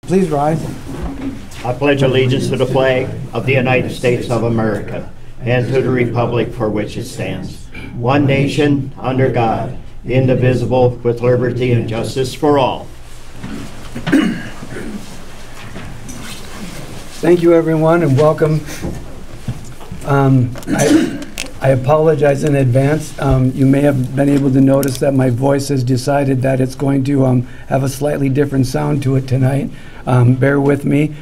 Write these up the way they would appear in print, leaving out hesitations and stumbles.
Please rise. I pledge allegiance to the flag of the United States of America and to the republic for which it stands, one nation, under God, indivisible, with liberty and justice for all. Thank you, everyone, and welcome. I apologize in advance. You may have been able to notice that my voice has decided that it's going to have a slightly different sound to it tonight. Bear with me.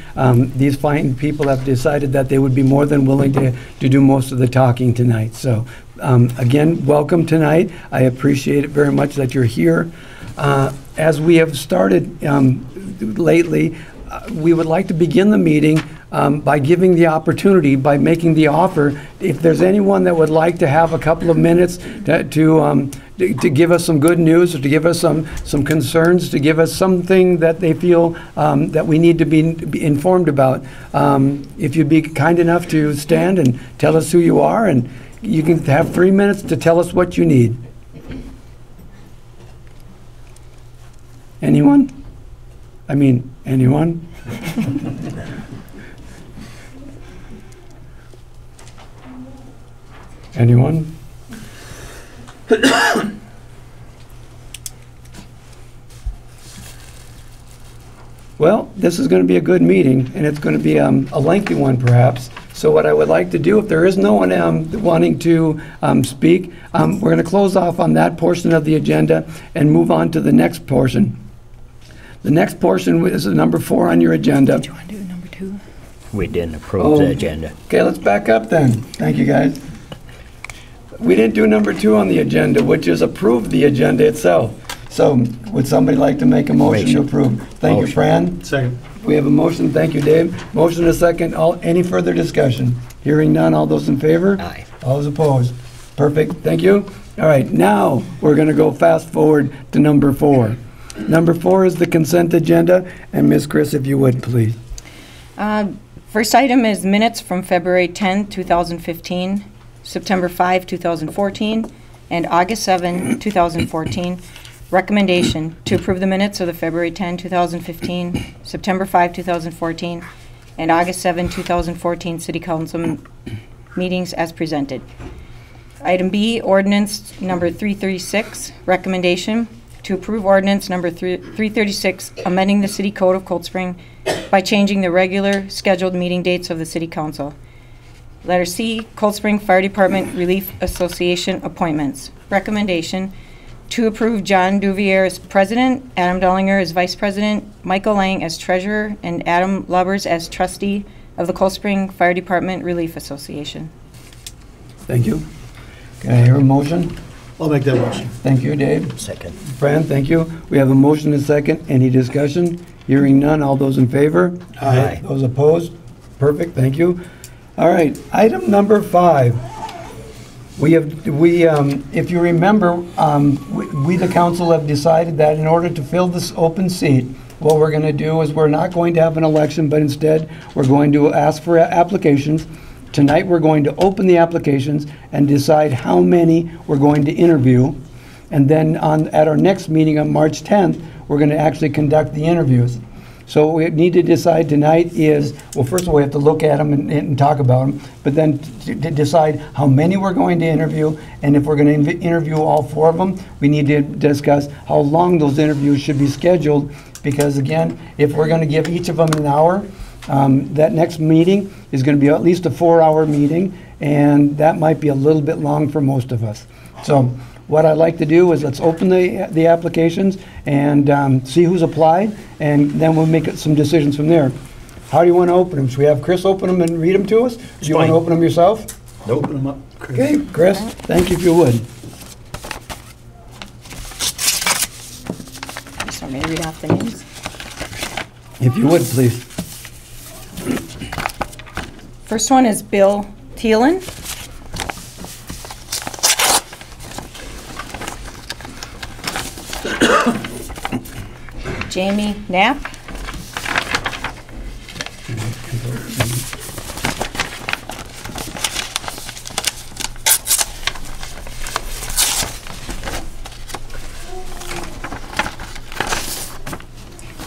These fine people have decided that they would be more than willing to do most of the talking tonight. So, again, welcome tonight. I appreciate it very much that you're here. As we have started lately, we would like to begin the meeting by giving the opportunity, by making the offer, if there's anyone that would like to have a couple of minutes to give us some good news, or to give us some concerns, to give us something that they feel that we need to be informed about. If you'd be kind enough to stand and tell us who you are, and you can have 3 minutes to tell us what you need. Anyone? I mean, anyone? Anyone? Well, this is going to be a good meeting, and it's going to be a lengthy one, perhaps. So what I would like to do, if there is no one wanting to speak, we're going to close off on that portion of the agenda and move on to the next portion. The next portion is number 4 on your agenda. Do you want to do number 2? We didn't approve the agenda. Okay, let's back up then. Thank you, guys. We didn't do number 2 on the agenda, which is approve the agenda itself. So, would somebody like to make a motion to approve? Thank you, Fran. Second. We have a motion. Thank you, Dave. Motion and a second. Any further discussion? Hearing none. All those in favor? Aye. All those opposed? Perfect. Thank you. All right, now we're going to go fast forward to number 4. Number 4 is the consent agenda. And Ms. Chris, if you would, please. First item is minutes from February 10, 2015, September 5, 2014, and August 7, 2014. Recommendation to approve the minutes of the February 10, 2015, September 5, 2014, and August 7, 2014 City Council meetings as presented. Item B, ordinance number 336, recommendation to approve ordinance number 336, amending the City Code of Cold Spring by changing the regular scheduled meeting dates of the City Council. Letter C, Cold Spring Fire Department Relief Association appointments. Recommendation to approve John Duvier as president, Adam Dollinger as vice president, Michael Lang as treasurer, and Adam Lubbers as trustee of the Cold Spring Fire Department Relief Association. Thank you. Can I hear a motion? I'll make that motion. Thank you, Dave. Second. Fran, thank you. We have a motion and a second. Any discussion? Hearing none. All those in favor? Aye. Those opposed? Perfect. Thank you. All right. Item number 5. If you remember, we the council have decided that in order to fill this open seat, what we're going to do is we're not going to have an election, but instead we're going to ask for applications. Tonight we're going to open the applications and decide how many we're going to interview. And then at our next meeting on March 10th, we're going to actually conduct the interviews. So what we need to decide tonight is, well, first of all, we have to look at them and talk about them, but then to decide how many we're going to interview, and if we're going to interview all 4 of them, we need to discuss how long those interviews should be scheduled, because again, if we're going to give each of them an hour, that next meeting is going to be at least a 4-hour meeting, and that might be a little bit long for most of us. So what I'd like to do is let's open the applications and see who's applied, and then we'll make some decisions from there. How do you want to open them? Should we have Chris open them and read them to us? Do you want to open them yourself? Nope. Open them up, Chris. Okay, Chris, thank you if you would. Just want me to read off the names. If you would, please. First one is Bill Thielen. Jamie Knapp.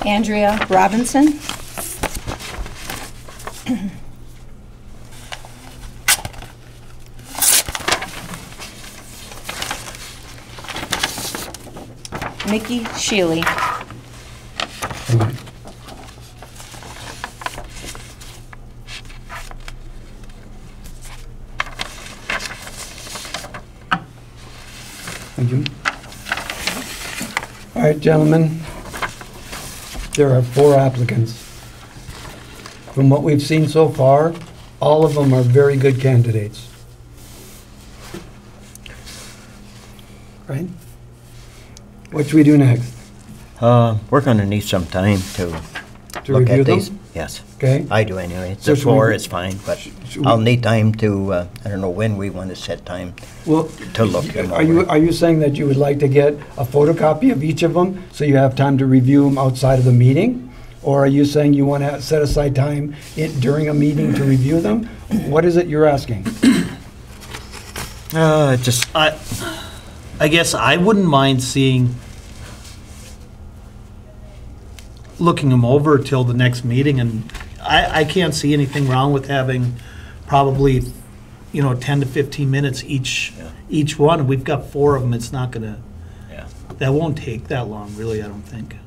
Andrea Robinson. Mickey Shealy. Thank you. All right, gentlemen, there are 4 applicants. From what we've seen so far, all of them are very good candidates. Right? What should we do next? We're gonna need some time to To look review at them? these. Yes, Okay? I do anyway. So The should we- 4 is fine, but should we- I'll need time to, I don't know when we want to set time Well, to look them are you, over. are you saying that you would like to get a photocopy of each of them so you have time to review them outside of the meeting? Or are you saying you want to set aside time during a meeting to review them? What is it you're asking? Just, I guess I wouldn't mind looking them over till the next meeting, and I can't see anything wrong with having probably, 10 to 15 minutes each one. We've got 4 of them, it's not gonna, yeah, that won't take that long, really, I don't think.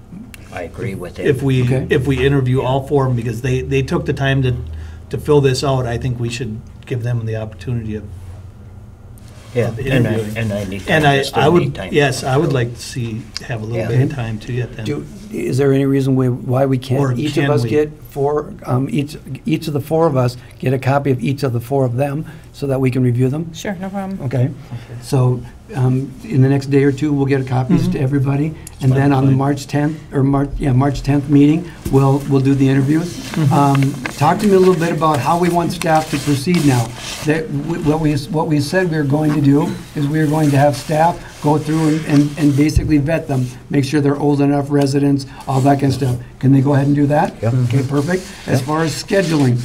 I agree with it. If Okay. we interview all 4 of them, because they took the time to fill this out, I think we should give them the opportunity of, Yeah, of and interviewing. I need time. and I still need would, time. yes, I would like to have a little Yeah. bit of time too yet then. Is there any reason why we Or can't, each of can us we? get 4, each of the 4 of us get a copy of each of the 4 of them so that we can review them? Sure, no problem. Okay, so in the next day or 2, we'll get copies to everybody, and then on the fine. March 10th, or March 10th meeting, we'll do the interviews. Talk to me a little bit about how we want staff to proceed now. What we said we were going to do is we were going to have staff go through and basically vet them, make sure they're old enough residents, all that kind of stuff. Can they go ahead and do that? Yep. Okay, perfect. As far as scheduling,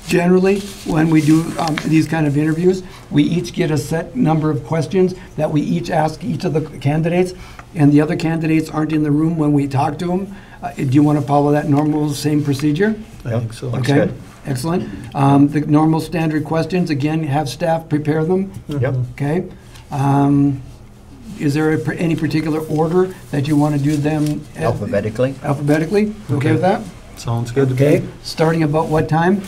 generally, when we do these kind of interviews, we each get a set number of questions that we each ask each of the candidates, and the other candidates aren't in the room when we talk to them. Do you want to follow that normal, same procedure? I think so. Looks Okay, good. excellent. The normal standard questions, again, have staff prepare them, Yep. okay? Is there any particular order that you want to do them? Alphabetically? Alphabetically? Okay with that? Sounds good to Okay, me. starting about what time?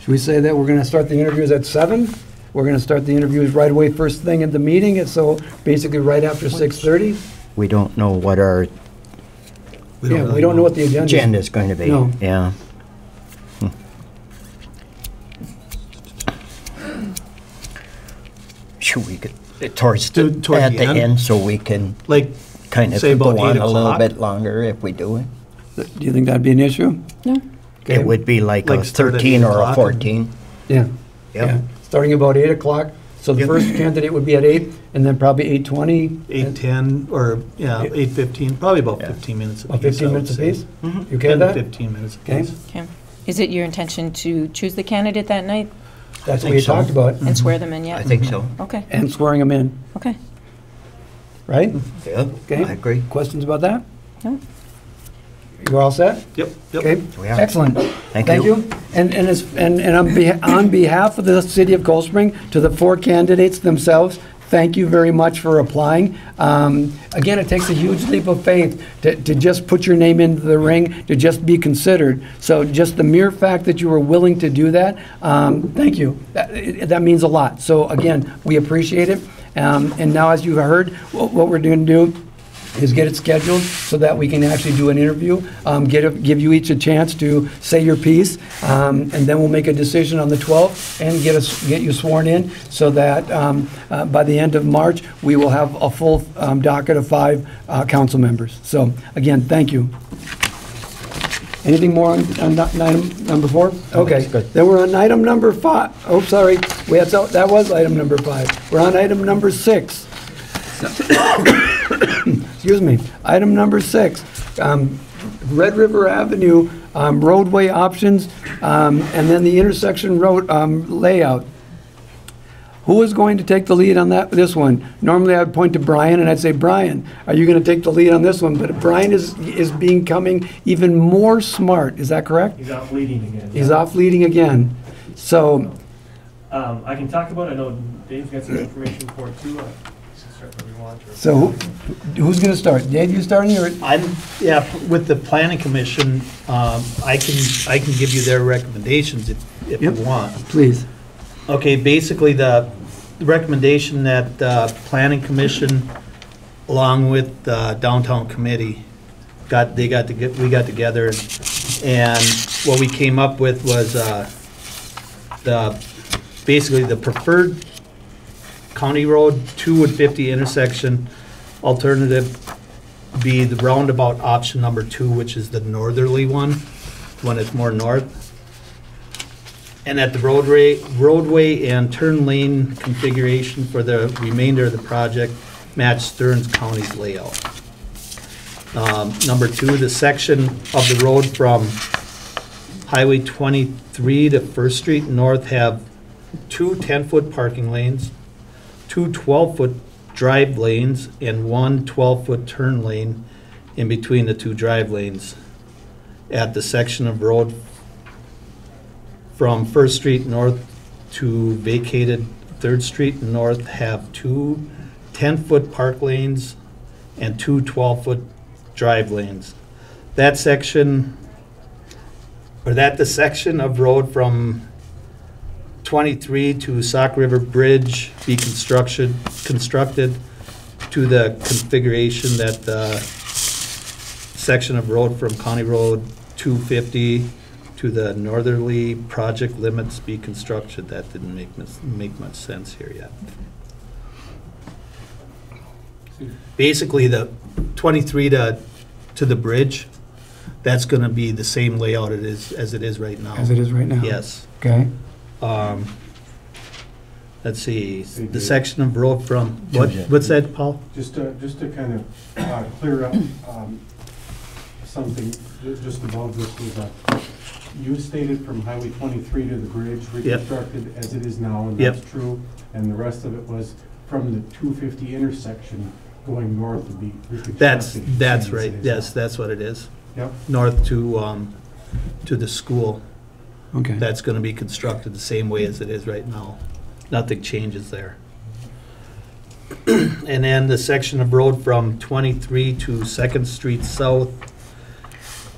Should we say that we're going to start the interviews at 7? We're going to start the interviews right away, first thing at the meeting, and so basically right after 6:30? We don't know what our Yeah, we don't know what the agenda is. agenda is going to be. No. Yeah. Should we get towards Toward at the the end? end so we can Like, kind of say about go on 8 a little o'clock? bit longer if we do it? Do you think that'd be an issue? No? Okay. It would be like a Like start at 13 8 or a o'clock 14. Yeah. Yep. Yeah. Starting about 8 o'clock. So the Yep. first candidate would be at 8, and then probably 8:20? 8:10, or, 8:15, probably about Yeah. 15 minutes apiece. About 15 I would minutes say. apiece? Mm-hmm. You okay 10 with to that? 15 minutes Okay. apiece. Okay. Is it your intention to choose the candidate that night That's what think we so. talked about. and swear them in I yet? think so. Okay, And swearing them in, okay. right? Yeah, Okay. I agree. Questions about that? No? You're all set? Yep, Okay, We are. excellent. Thank you. And on behalf of the city of Cold Spring, to the 4 candidates themselves, thank you very much for applying. Again, it takes a huge leap of faith to just put your name into the ring, to just be considered. So just the mere fact that you were willing to do that, thank you. That means a lot. So again, we appreciate it. And now, as you heard, what we're going to do is get it scheduled so that we can actually do an interview, give you each a chance to say your piece, and then we'll make a decision on the 12th and get you sworn in so that by the end of March, we will have a full docket of 5 council members. So again, thank you. Anything more on item number 4? Okay. that's good. Then we're on item number 5. Oh, sorry. That was item number 5. We're on item number 6. Excuse me. Item number 6, Red River Avenue roadway options, and then the intersection road layout. who is going to take the lead on this one? Normally, I'd point to Brian, and I'd say, Brian, are you going to take the lead on this one? But Brian is becoming even more smart. Is that correct? He's off leading again. He's off leading again. So, I can talk about it. I know Dave's got some information for it too. Start where we want. so who's going to start? Dave, you starting, or? With the planning commission, I can give you their recommendations if you Yep. want. Please. Okay, basically the recommendation that planning commission, along with the downtown committee, we got together, and what we came up with was basically the preferred County Road 250 intersection alternative be the roundabout option number 2, which is the northerly one, when it's more north. And that the roadway and turn lane configuration for the remainder of the project match Stearns County's layout. Number 2, the section of the road from Highway 23 to First Street North have 2 10-foot parking lanes, 2 12-foot drive lanes, and 1 12-foot turn lane in between the 2 drive lanes. At the section of road from First Street North to vacated Third Street North have 2 10-foot park lanes and 2 12-foot drive lanes. That section, or that the section of road from 23 to Sauk River Bridge be constructed to the configuration that the section of road from County Road 250 to the northerly project limits be constructed. That didn't make much sense here yet. Basically, the 23 to the bridge, that's gonna be the same layout as it is right now. As it is right now? Yes. Okay. Let's see, the section of road from, what's that, Paul? Just to kind of clear up something just above this was you stated from Highway 23 to the bridge reconstructed as it is now, and Yep. that's true. And the rest of it was from the 250 intersection going north to be reconstructed. That's same as right, it is yes, now. that's what it is. Yep. North to the school, Okay. that's gonna be constructed the same way as it is right now. Nothing changes there. And then the section of road from 23 to Second Street South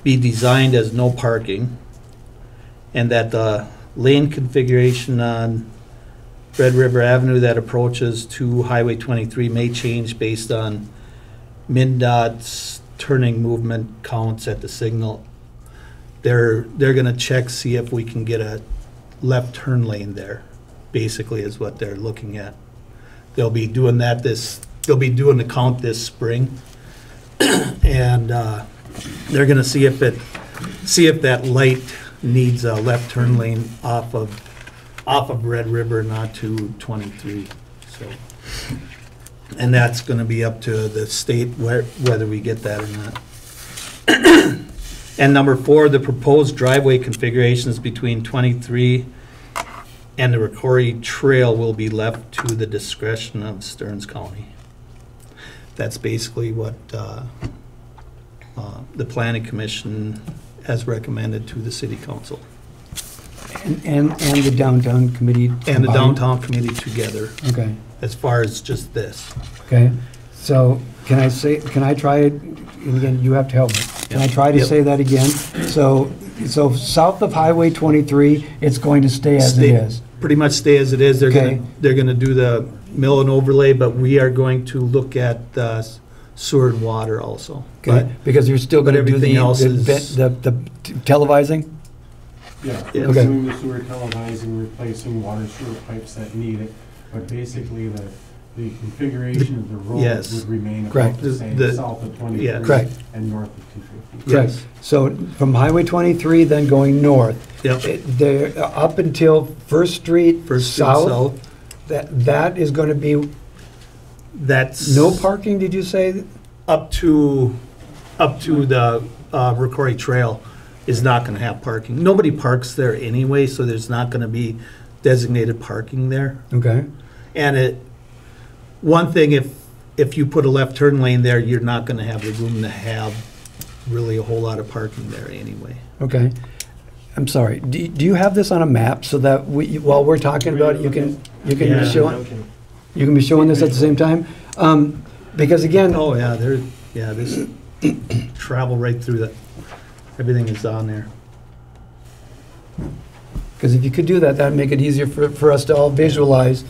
be designed as no parking, and that the lane configuration on Red River Avenue that approaches to Highway 23 may change based on MnDOT's turning movement counts at the signal. They're gonna check, see if we can get a left turn lane there, basically is what they're looking at. They'll be doing they'll be doing the count this spring. And they're gonna see if that light needs a left turn lane off of Red River, not to 23, so. And that's gonna be up to the state whether we get that or not. And number 4, the proposed driveway configurations between 23 and the Ricori Trail will be left to the discretion of Stearns County. That's basically what the Planning Commission has recommended to the City Council. And the downtown committee? And the combined? downtown committee together, Okay, as far as just this. okay. So can I try it, and again, you have to help me. Can I try to Yep. say that again? So south of Highway 23, it's going to stay as it Stay- is? Pretty much stay as it is. Okay. They're gonna do the mill and overlay, but we are going to look at sewer and water also. Okay, because you're still but going to do everything else the televising? Yeah, Yeah. we're Okay. doing the sewer televising, replacing water sewer pipes that need it, but basically the configuration of the road Yes. would remain Correct. about the same, The- south of 23 yeah. Correct. and north of 250. Correct. Yes. So from Highway 23, then going north, Yep. they're up until First Street First Street South, that is going to be That's. no parking, did you say? Up to the Ricori Trail is not gonna have parking. Nobody parks there anyway, so there's not gonna be designated parking there. Okay, And one thing, if you put a left turn lane there, you're not gonna have the room to have really a whole lot of parking there anyway. Okay. I'm sorry, do you have this on a map so that while we're talking about it, you can Yeah. be showing this at the same time? Because again, Oh, yeah, this travel right through that, everything is on there. because if you could do that, that'd make it easier for us to all visualize.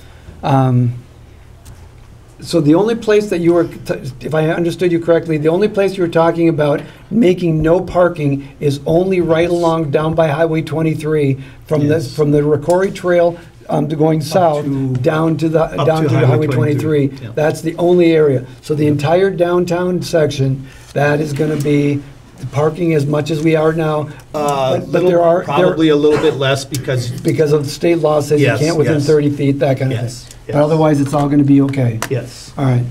So the only place that you were, if I understood you correctly, the only place you were talking about making no parking is only right along down by Highway 23 from Yes. the Rocori Trail to going south down to the Highway 23. Yeah. That's the only area. So the entire downtown section, that is going to be parking as much as we are now. But there are Probably a little bit less because, because of the state law says you Yes, can't within yes. 30 feet, that kind of Yes, thing. yes. But otherwise, it's all going to be okay. yes. All right.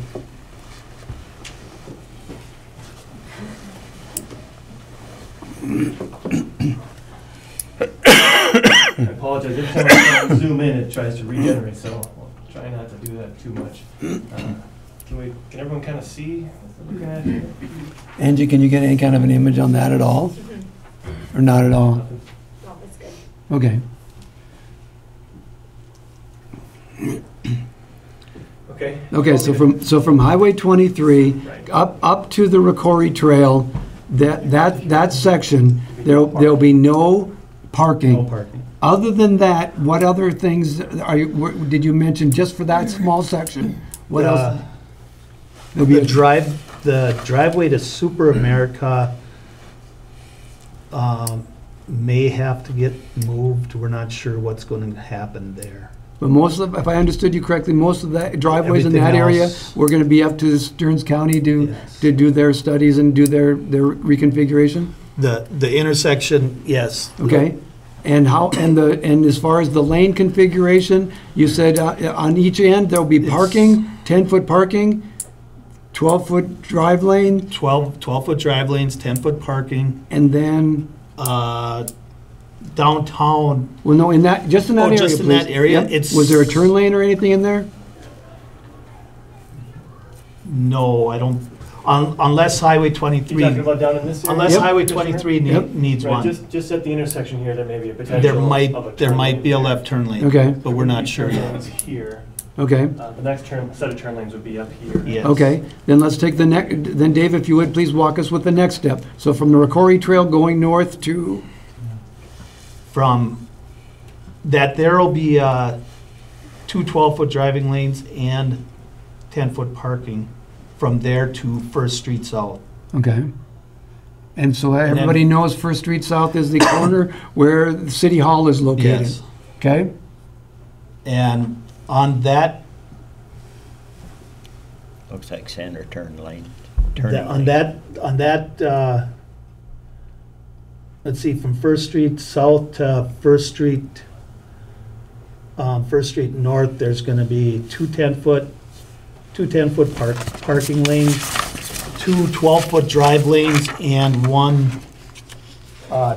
I apologize, every time I try to zoom in, it tries to regenerate, so I'll try not to do that too much. Can everyone kind of see what we're looking at here? Angie, can you get any kind of an image on that at all? Or not at all? Nothing. Oh, that's good. Okay. Okay. Okay, so from Highway 23 Right. up to the Rocori Trail, that section, there'll be no parking. No parking. Other than that, what other things did you mention just for that small section? What else? There'll be The driveway to Super America may have to get moved. We're not sure what's going to happen there. But most of, if I understood you correctly, most of the driveways in Everything that area else- were going to be up to Stearns County Yes. to do their studies and do their reconfiguration? The intersection, yes. Okay? And as far as the lane configuration, you said on each end, there'll be parking, 10-foot parking, 12-foot drive lane, 12-foot drive lanes, 10-foot parking. and then, Downtown, well, no, just in that Oh, area, just in that please. area? Yep. It's- Was there a turn lane or anything in there? no, I don't, unless Highway You 23, talking about down in this area? unless Yep. Highway 23 Yep. needs Right, one. just at the intersection here, there may be a potential. There of a turn might lane be a there. left turn lane. Okay. But we're not sure Turn yet. lanes here. Okay, The next set of turn lanes would be up here. Yes. okay. Then let's take then Dave, if you would, please walk us with the next step. So from the Rocori Trail going north to, From that, there'll be two 12-foot driving lanes and 10-foot parking from there to First Street South. okay. And so then- everybody knows First Street South is the corner where the City Hall is located. Yes. Okay? And on that, Looks like center turn lane. on that, let's see, from First Street South to First Street North, there's gonna be two 10-foot parking lanes, two 12-foot drive lanes, and one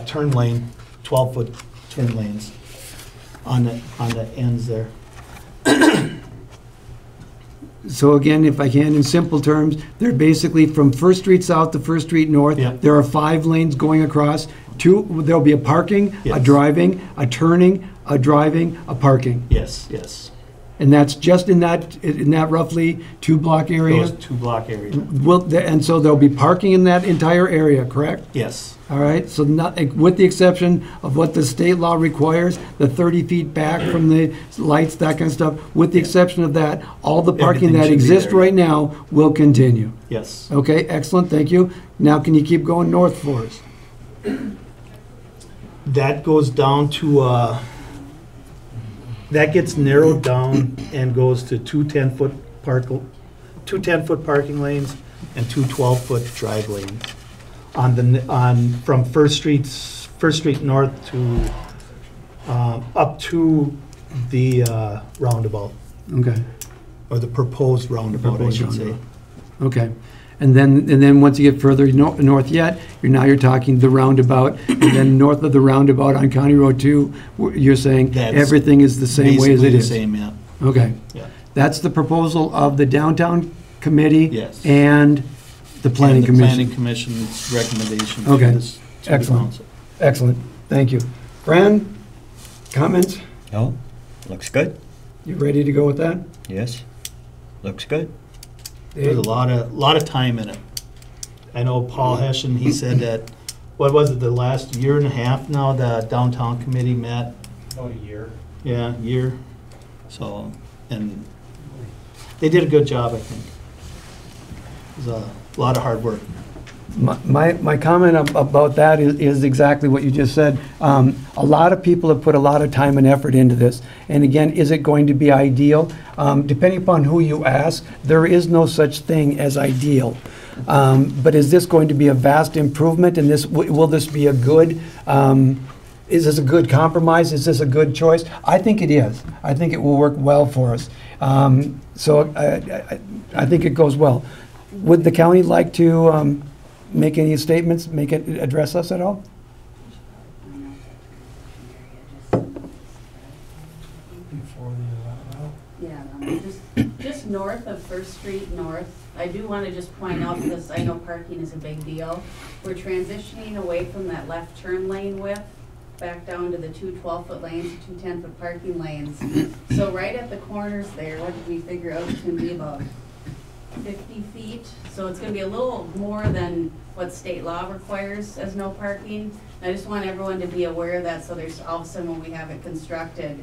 turn lane, 12-foot turn lanes on the ends there. So again, if I can, in simple terms, they're basically from First Street South to First Street North. Yep. There are 5 lanes going across. There'll be a parking, a Yes. driving, a turning, a driving, a parking. Yes, yes. And that's just in that roughly 2-block area? Those 2-block areas. And so there'll be parking in that entire area, correct? Yes. All right, so with the exception of what the state law requires, the 30 feet back from the lights, that kind of stuff, with the exception of that, all the parking Everything that should be exists there, yeah. right now will continue. Yes. Okay, excellent, thank you. Now, can you keep going north for us? That goes down to, that gets narrowed down and goes to two 10-foot parking lanes and two 12-foot drive lanes from First Street North to, up to the roundabout, Okay, or the proposed roundabout, I Proposed should say. roundabout. okay. And then once you get further north yet, you're talking the roundabout, and then north of the roundabout on County Road 2, you're saying That's everything is the same way as it Basically is? the same, yeah. Okay. Yeah. That's the proposal of the downtown committee. Yes. And the planning And the Planning commission. Commission's recommendation Okay. to this, to the Excellent. council. Excellent, thank you. Fran, comments? No, looks good. You ready to go with that? Yes, looks good. There's a lot of time in it. I know Paul Hessian, he said that, what was it, the last year and a half now, the downtown committee met? About a year. Yeah, year. So, and they did a good job, I think. It was a lot of hard work. My comment about that is exactly what you just said. A lot of people have put a lot of time and effort into this. And again, is it going to be ideal? Depending upon who you ask, there is no such thing as ideal. But is this going to be a vast improvement? And will this be a good, is this a good compromise? Is this a good choice? I think it is. I think it will work well for us. So I think it goes well. Would the county like to make any statements, address us at all? Yeah, just north of First Street North, I do want to just point out, because I know parking is a big deal. We're transitioning away from that left turn lane width, back down to the two 12-foot lanes, two 10-foot parking lanes. So right at the corners there, what did we figure out, it's gonna be about 50 feet. So it's gonna be a little more than what state law requires as no parking. I just want everyone to be aware of that, so there's all of a sudden when we have it constructed,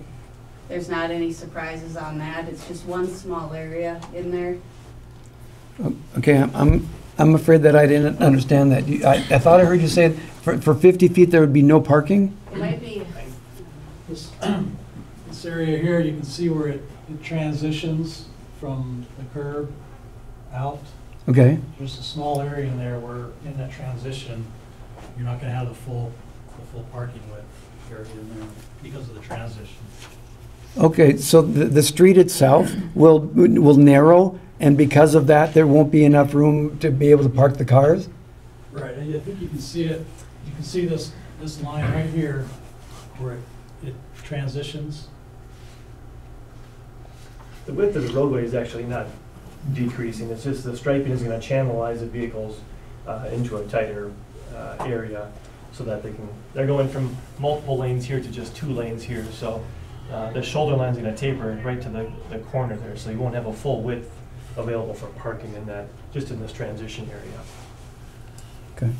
there's not any surprises on that. It's just one small area in there. Okay, I'm afraid that I didn't understand that. I thought I heard you say for 50 feet there would be no parking? It might be, This area here, you can see where it transitions from the curb out. Okay, There's a small area in there where, in that transition, you're not gonna have the full parking width area in there because of the transition. okay, so the street itself will narrow, and because of that, there won't be enough room to be able to park the cars? Right, and I think you can see it, you can see this line right here where it transitions. The width of the roadway is actually not decreasing, it's just the striping is gonna channelize the vehicles into a tighter area so that they're going from multiple lanes here to just 2 lanes here, so the shoulder line's gonna taper right to the corner there, so you won't have a full width available for parking in that, just in this transition area. Okay.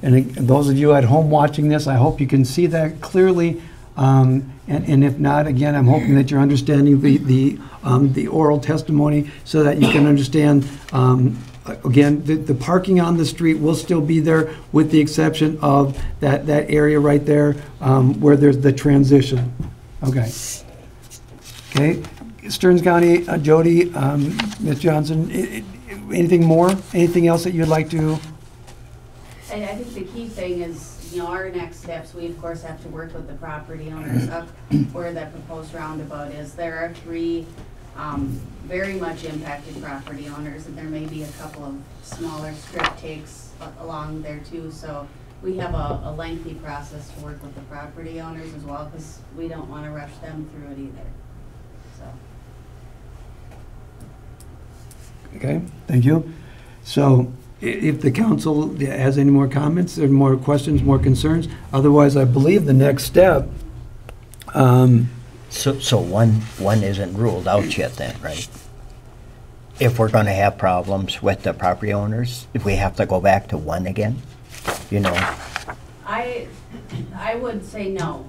And those of you at home watching this, I hope you can see that clearly. And if not, again, I'm hoping that you're understanding the oral testimony so that you can understand, again, the parking on the street will still be there with the exception of that area right there where there's the transition. Okay. Okay. Stearns County, Jody, Ms. Johnson, anything more? Anything else that you'd like to? I think the key thing is, our next steps, we of course have to work with the property owners up where that proposed roundabout is. There are 3 very much impacted property owners, and there may be a couple of smaller strip takes along there too. So we have a lengthy process to work with the property owners as well, because we don't want to rush them through it either. So. Okay, thank you. So if the council has any more comments, or more questions, more concerns, otherwise I believe the next step, So one isn't ruled out yet then, right? If we're gonna have problems with the property owners, if we have to go back to 1 again, I would say no.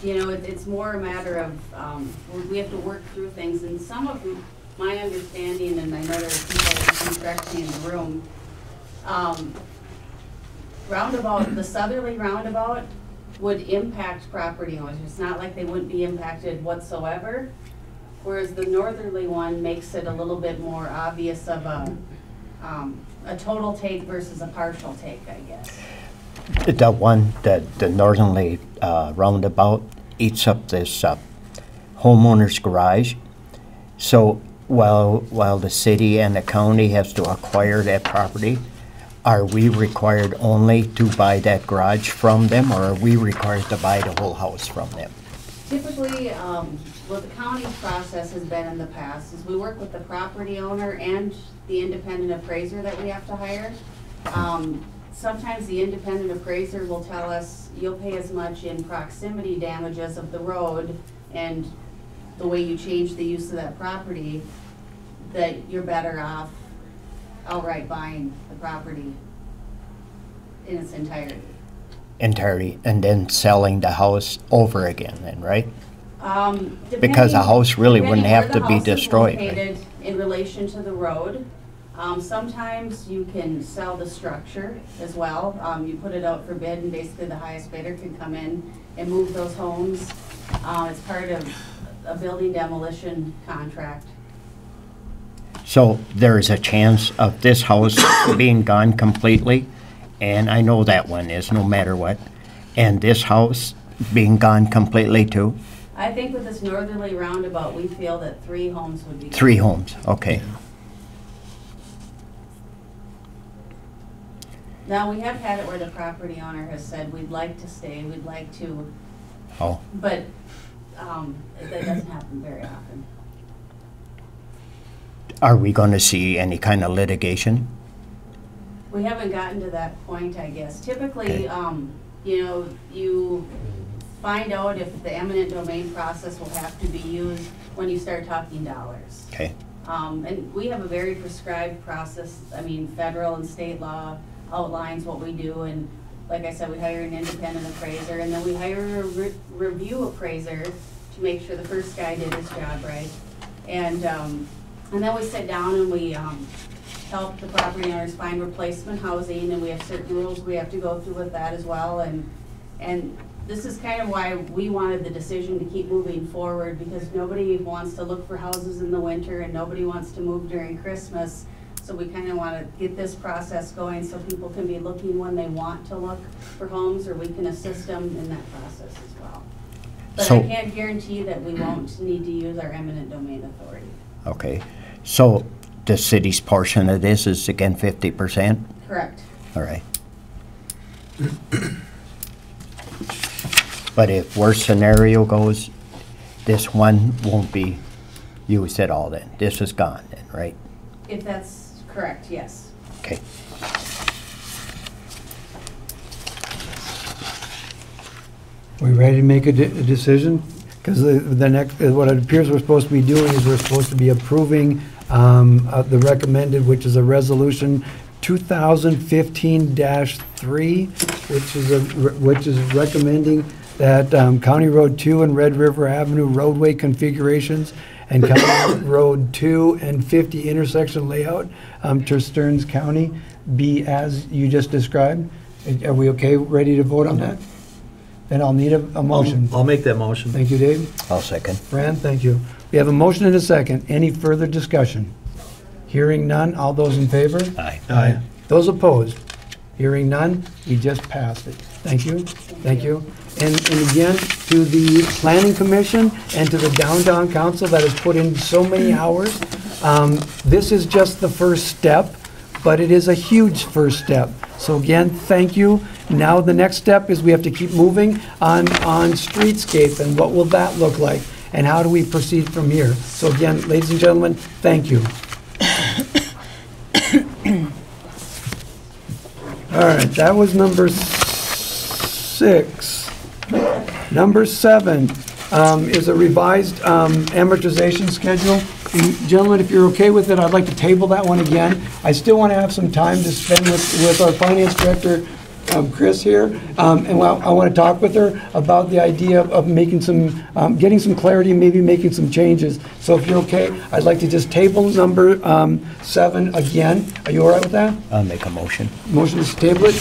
It's more a matter of, we have to work through things, and some of my understanding, and I know there are people that can correct me in the room, roundabout, the southerly roundabout would impact property owners. It's not like they wouldn't be impacted whatsoever, whereas the northerly one makes it a little bit more obvious of a total take versus a partial take, I guess. The northerly roundabout eats up this homeowner's garage. So while the city and the county has to acquire that property, are we required only to buy that garage from them, or are we required to buy the whole house from them? Typically, what the county's process has been in the past is we work with the property owner and the independent appraiser that we have to hire. Sometimes the independent appraiser will tell us, you'll pay as much in proximity damages of the road and the way you change the use of that property, that you're better off outright buying the property in its entirety. And then selling the house over again then, right? Because the Depending- house really wouldn't depending have to where be the house is destroyed, right? located in relation to the road. Sometimes you can sell the structure as well. You put it out for bid and basically the highest bidder can come in and move those homes. It's part of a building demolition contract. So there is a chance of this house being gone completely, and I know that one is, no matter what, and this house being gone completely too? I think with this northerly roundabout, we feel that 3 homes would be. 3 homes, okay. Now, we have had it where the property owner has said, we'd like to stay, we'd like to, Oh, but that doesn't happen very often. are we going to see any kind of litigation? We haven't gotten to that point, I guess. Typically, Okay. you know, you find out if the eminent domain process will have to be used when you start talking dollars. Okay, And we have a very prescribed process. I mean, federal and state law outlines what we do. And like I said, we hire an independent appraiser, and then we hire a review appraiser to make sure the first guy did his job right. And then we sit down and we help the property owners find replacement housing, and we have certain rules we have to go through with that as well. And this is kind of why we wanted the decision to keep moving forward, because nobody wants to look for houses in the winter and nobody wants to move during Christmas. So we kind of want to get this process going so people can be looking when they want to look for homes, or we can assist them in that process as well. But So- I can't guarantee that we won't need to use our eminent domain authority. okay. So the city's portion of this is again 50%? Correct. All right. But if worst scenario goes, this one won't be used at all then? This is gone then, right? If that's correct, yes. Okay. We ready to make a decision? Because the next, what it appears we're supposed to be doing is we're supposed to be approving the recommended, which is a resolution 2015-3, which is recommending that County Road 2 and Red River Avenue roadway configurations and County Road 2 and 50 intersection layout to Stearns County be as you just described. Are we okay, ready to vote on that? Then I'll need a motion. I'll make that motion. Thank you, Dave. I'll second. Fran, thank you. We have a motion and a second. Any further discussion? Hearing none, all those in favor? Aye. Aye. Those opposed? Hearing none, we just passed it. Thank you, thank you. And again, to the Planning Commission and to the Downtown Council that has put in so many hours, this is just the first step, but it is a huge first step. So again, thank you. Now the next step is we have to keep moving on streetscape, and what will that look like? And how do we proceed from here? So again, ladies and gentlemen, thank you. All right, that was number 6. Number 7 is a revised amortization schedule. And gentlemen, if you're okay with it, I'd like to table that one again. I still want to have some time to spend with our finance director, Chris here, and I want to talk with her about the idea of making some, getting some clarity, maybe making some changes. So if you're okay, I'd like to just table number 7 again. Are you all right with that? I'll make a motion. Motion is to table it.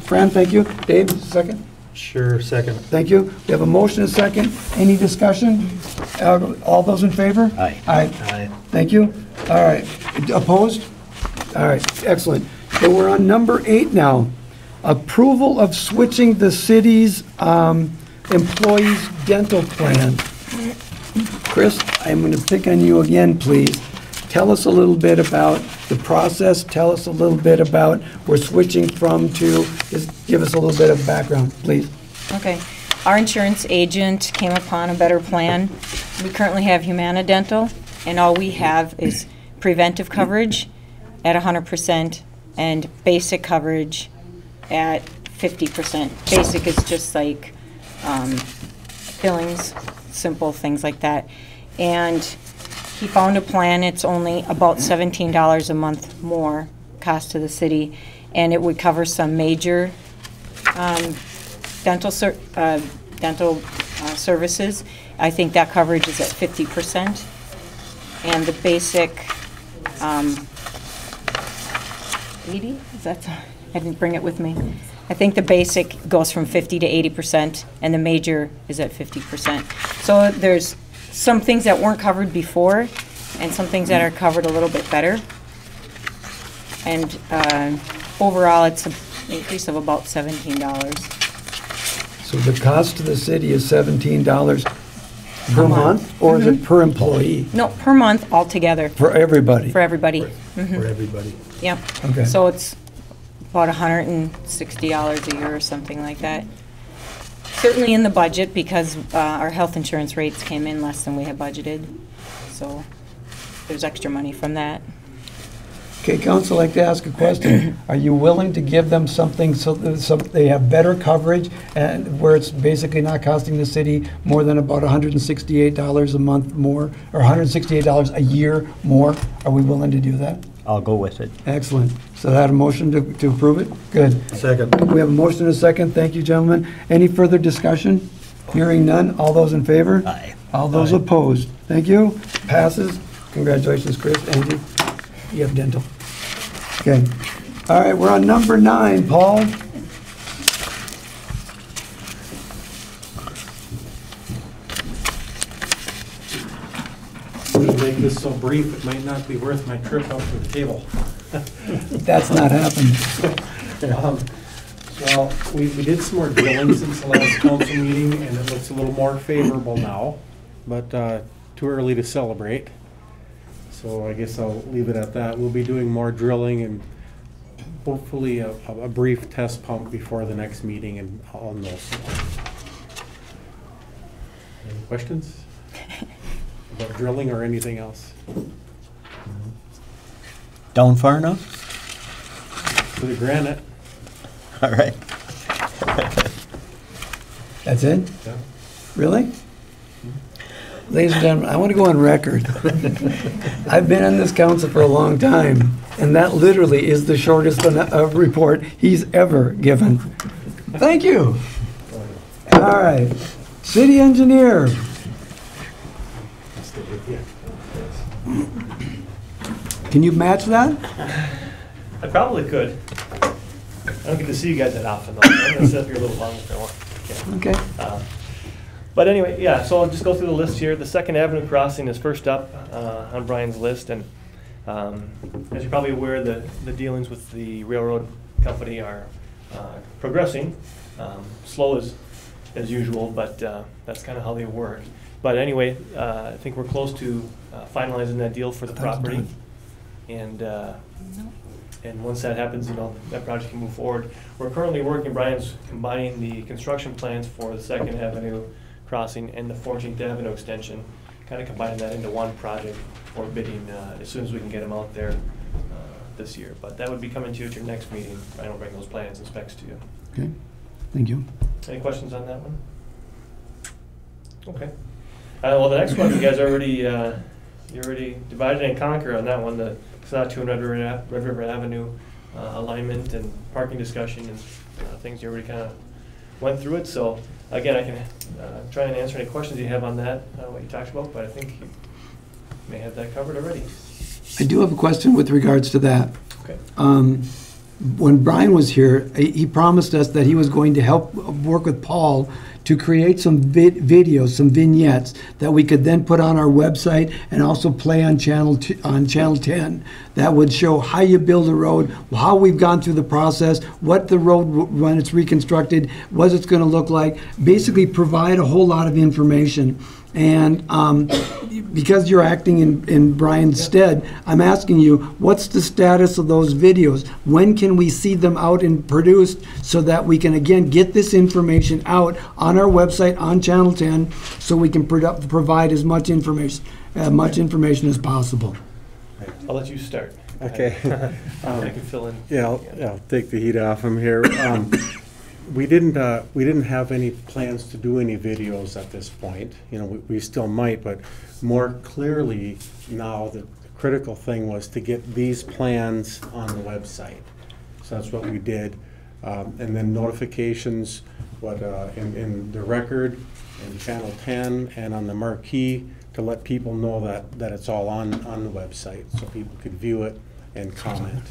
Fran, thank you. Dave, second? Sure, second. Thank you. We have a motion and a second. Any discussion? All those in favor? Aye. Aye. Aye. Thank you. All right. Opposed? All right, excellent. So we're on number 8 now. Approval of switching the city's employees' dental plan. Chris, I'm going to pick on you again, please. Tell us a little bit about the process. Tell us a little bit about we're switching from to. Just give us a little bit of background, please. Okay. Our insurance agent came upon a better plan. We currently have Humana Dental, and all we have is preventive coverage at 100% and basic coverage at 50%. Basic is just like fillings, simple things like that. And he found a plan, it's only about $17 a month more cost to the city, and it would cover some major dental services. I think that coverage is at 50%. And the basic, 80, is that, I didn't bring it with me. I think the basic goes from 50 to 80%, and the major is at 50%. So there's some things that weren't covered before, and some things that are covered a little bit better. And overall, it's an increase of about $17. So the cost to the city is $17 per month, or is it per employee? No, per month altogether, For everybody? for everybody. For everybody. Yep. Okay. So it's about $160 a year or something like that. Certainly in the budget, because our health insurance rates came in less than we had budgeted. So there's extra money from that. Okay, council, I'd like to ask a question. Are you willing to give them something so they have better coverage and where it's basically not costing the city more than about $168 a month more, or $168 a year more? Are we willing to do that? I'll go with it. Excellent. So that a motion to approve it? Good. Second. We have a motion and a second. Thank you, gentlemen. Any further discussion? Hearing none. All those in favor? Aye. All those opposed? Thank you. Passes. Congratulations, Chris. Angie, you have dental. Okay. All right, we're on number 9, Paul. To make this so brief, it might not be worth my trip up to the table. That's not happened. Well, we did some more drilling since the last council meeting, and it looks a little more favorable now, but too early to celebrate. So I guess I'll leave it at that. We'll be doing more drilling and hopefully a brief test pump before the next meeting and on those. Any questions about drilling or anything else? Down far enough? For the granite. All right. That's it? Yeah. Really? Ladies and gentlemen, I want to go on record. I've been on this council for a long time, and that literally is the shortest report he's ever given. Thank you. All right. City engineer. Can you match that? I probably could. I don't get to see you guys that often, though. I'm gonna sit up here a little longer if I want. Okay. But anyway, yeah, so I'll just go through the list here. The Second Avenue crossing is first up on Brian's list, and as you're probably aware, the dealings with the railroad company are progressing. Slow as usual, but that's kind of how they work. But anyway, I think we're close to finalizing that deal for the property. And once that happens, you know, that project can move forward. We're currently working, Brian's combining the construction plans for the Second Avenue crossing and the 14th Avenue extension, kind of combining that into one project for bidding as soon as we can get them out there this year. But that would be coming to you at your next meeting. Brian will bring those plans and specs to you. Okay. Thank you. Any questions on that one? Okay. Well, the next one, you guys already you already divided and conquered on that one. The Saskatchewan and Red River Avenue alignment and parking discussion and things you already kind of went through it. So again, I can try and answer any questions you have on that, what you talked about, but I think you may have that covered already. I do have a question with regards to that. Okay. When Brian was here, he promised us that he was going to help work with Paul to create some videos, some vignettes that we could then put on our website and also play on Channel 10. That would show how you build a road, how we've gone through the process, what the road, when it's reconstructed, what it's going to look like. Basically provide a whole lot of information. And because you're acting in Brian's stead, I'm asking you, what's the status of those videos? When can we see them out and produced so that we can, again, get this information out on our website, on Channel 10, so we can provide as much information as possible? I'll let you start. Okay. I can fill in. Yeah, I'll take the heat off him here. We didn't have any plans to do any videos at this point. You know, we still might, but more clearly now the critical thing was to get these plans on the website. So that's what we did. And then notifications, in the record, in Channel 10, and on the marquee, to let people know that it's all on the website, so people could view it and comment.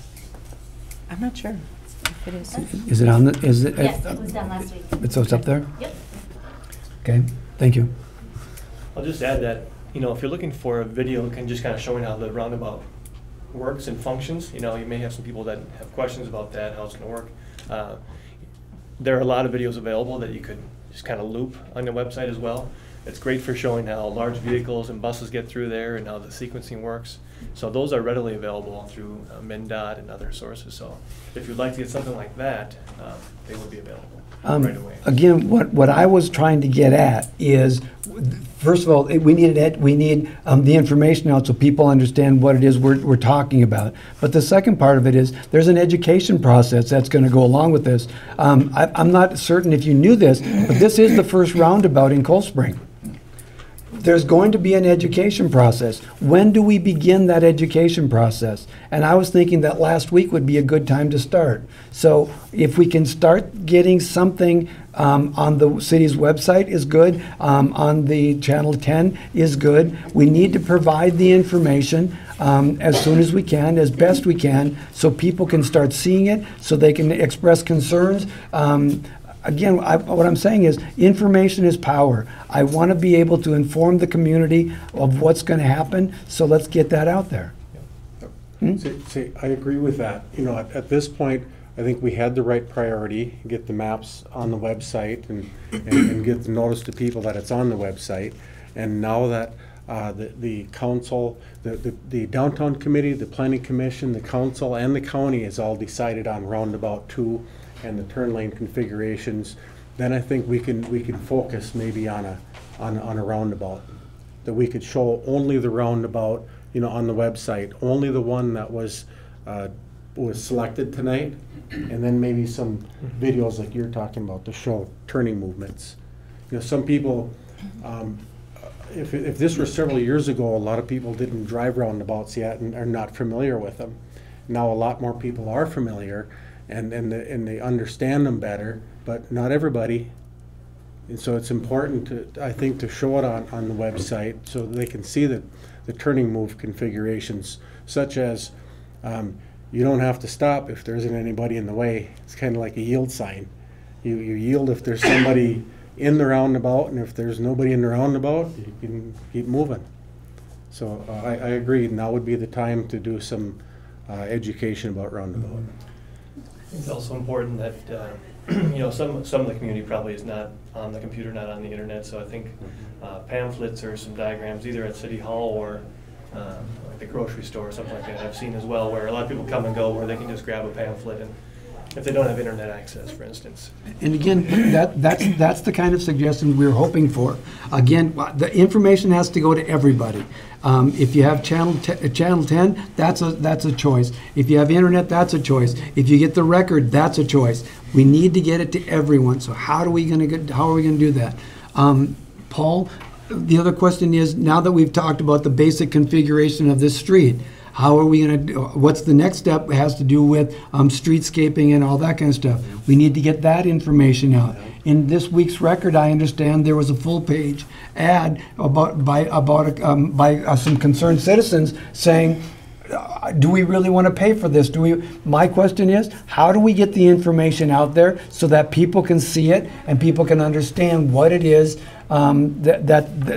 I'm not sure if it is. Is it on the, is it? Yes, it was done last week. So it's up there? Yep. Okay, thank you. I'll just add that, you know, if you're looking for a video just kind of showing how the roundabout works and functions, you know, you may have some people that have questions about that, how it's going to work. There are a lot of videos available that you could just kind of loop on the website as well. It's great for showing how large vehicles and buses get through there and how the sequencing works. So those are readily available through MnDOT and other sources. So if you'd like to get something like that, they will be available right away. Again, what I was trying to get at is, first of all, we need the information out so people understand what it is we're talking about. But the second part of it is there's an education process that's going to go along with this. I'm not certain if you knew this, but this is the first roundabout in Cold Spring. There's going to be an education process. When do we begin that education process? And I was thinking that last week would be a good time to start. So if we can start getting something on the city's website is good, on the Channel 10 is good. We need to provide the information as soon as we can, as best we can, so people can start seeing it, so they can express concerns. Again, what I'm saying is information is power. I want to be able to inform the community of what's going to happen, so let's get that out there. See, I agree with that. You know, at this point, I think we had the right priority, get the maps on the website and get the notice to people that it's on the website. And now that the council, the downtown committee, the planning commission, the council, and the county has all decided on roundabout 2 and the turn lane configurations, then I think we can focus maybe on a roundabout. That we could show only the roundabout, you know, on the website, only the one that was selected tonight, and then maybe some videos like you're talking about to show turning movements. You know, some people, if this were several years ago, a lot of people didn't drive roundabouts yet and are not familiar with them. Now a lot more people are familiar, and they understand them better, but not everybody. And so it's important to, I think, to show it on the website so they can see the turning move configurations, such as you don't have to stop if there isn't anybody in the way. It's kind of like a yield sign. You yield if there's somebody in the roundabout, and if there's nobody in the roundabout, you can keep moving. So I agree. Now would be the time to do some education about roundabout. It's also important that you know, some of the community probably is not on the computer, not on the internet. So I think pamphlets or some diagrams, either at City Hall or like the grocery store or something like that, I've seen as well, where a lot of people come and go, where they can just grab a pamphlet, and if they don't have internet access, for instance. And again, that's the kind of suggestion we're hoping for. Again, the information has to go to everybody. If you have Channel 10, that's a choice. If you have internet, that's a choice. If you get the record, that's a choice. We need to get it to everyone. So how are we going to do that? Paul, the other question is, now that we've talked about the basic configuration of this street, how are we going to, what's the next step? It has to do with streetscaping and all that kind of stuff. We need to get that information out. In this week's record, I understand there was a full-page ad by some concerned citizens saying, do we really want to pay for this? My question is, how do we get the information out there so that people can see it and people can understand what it is that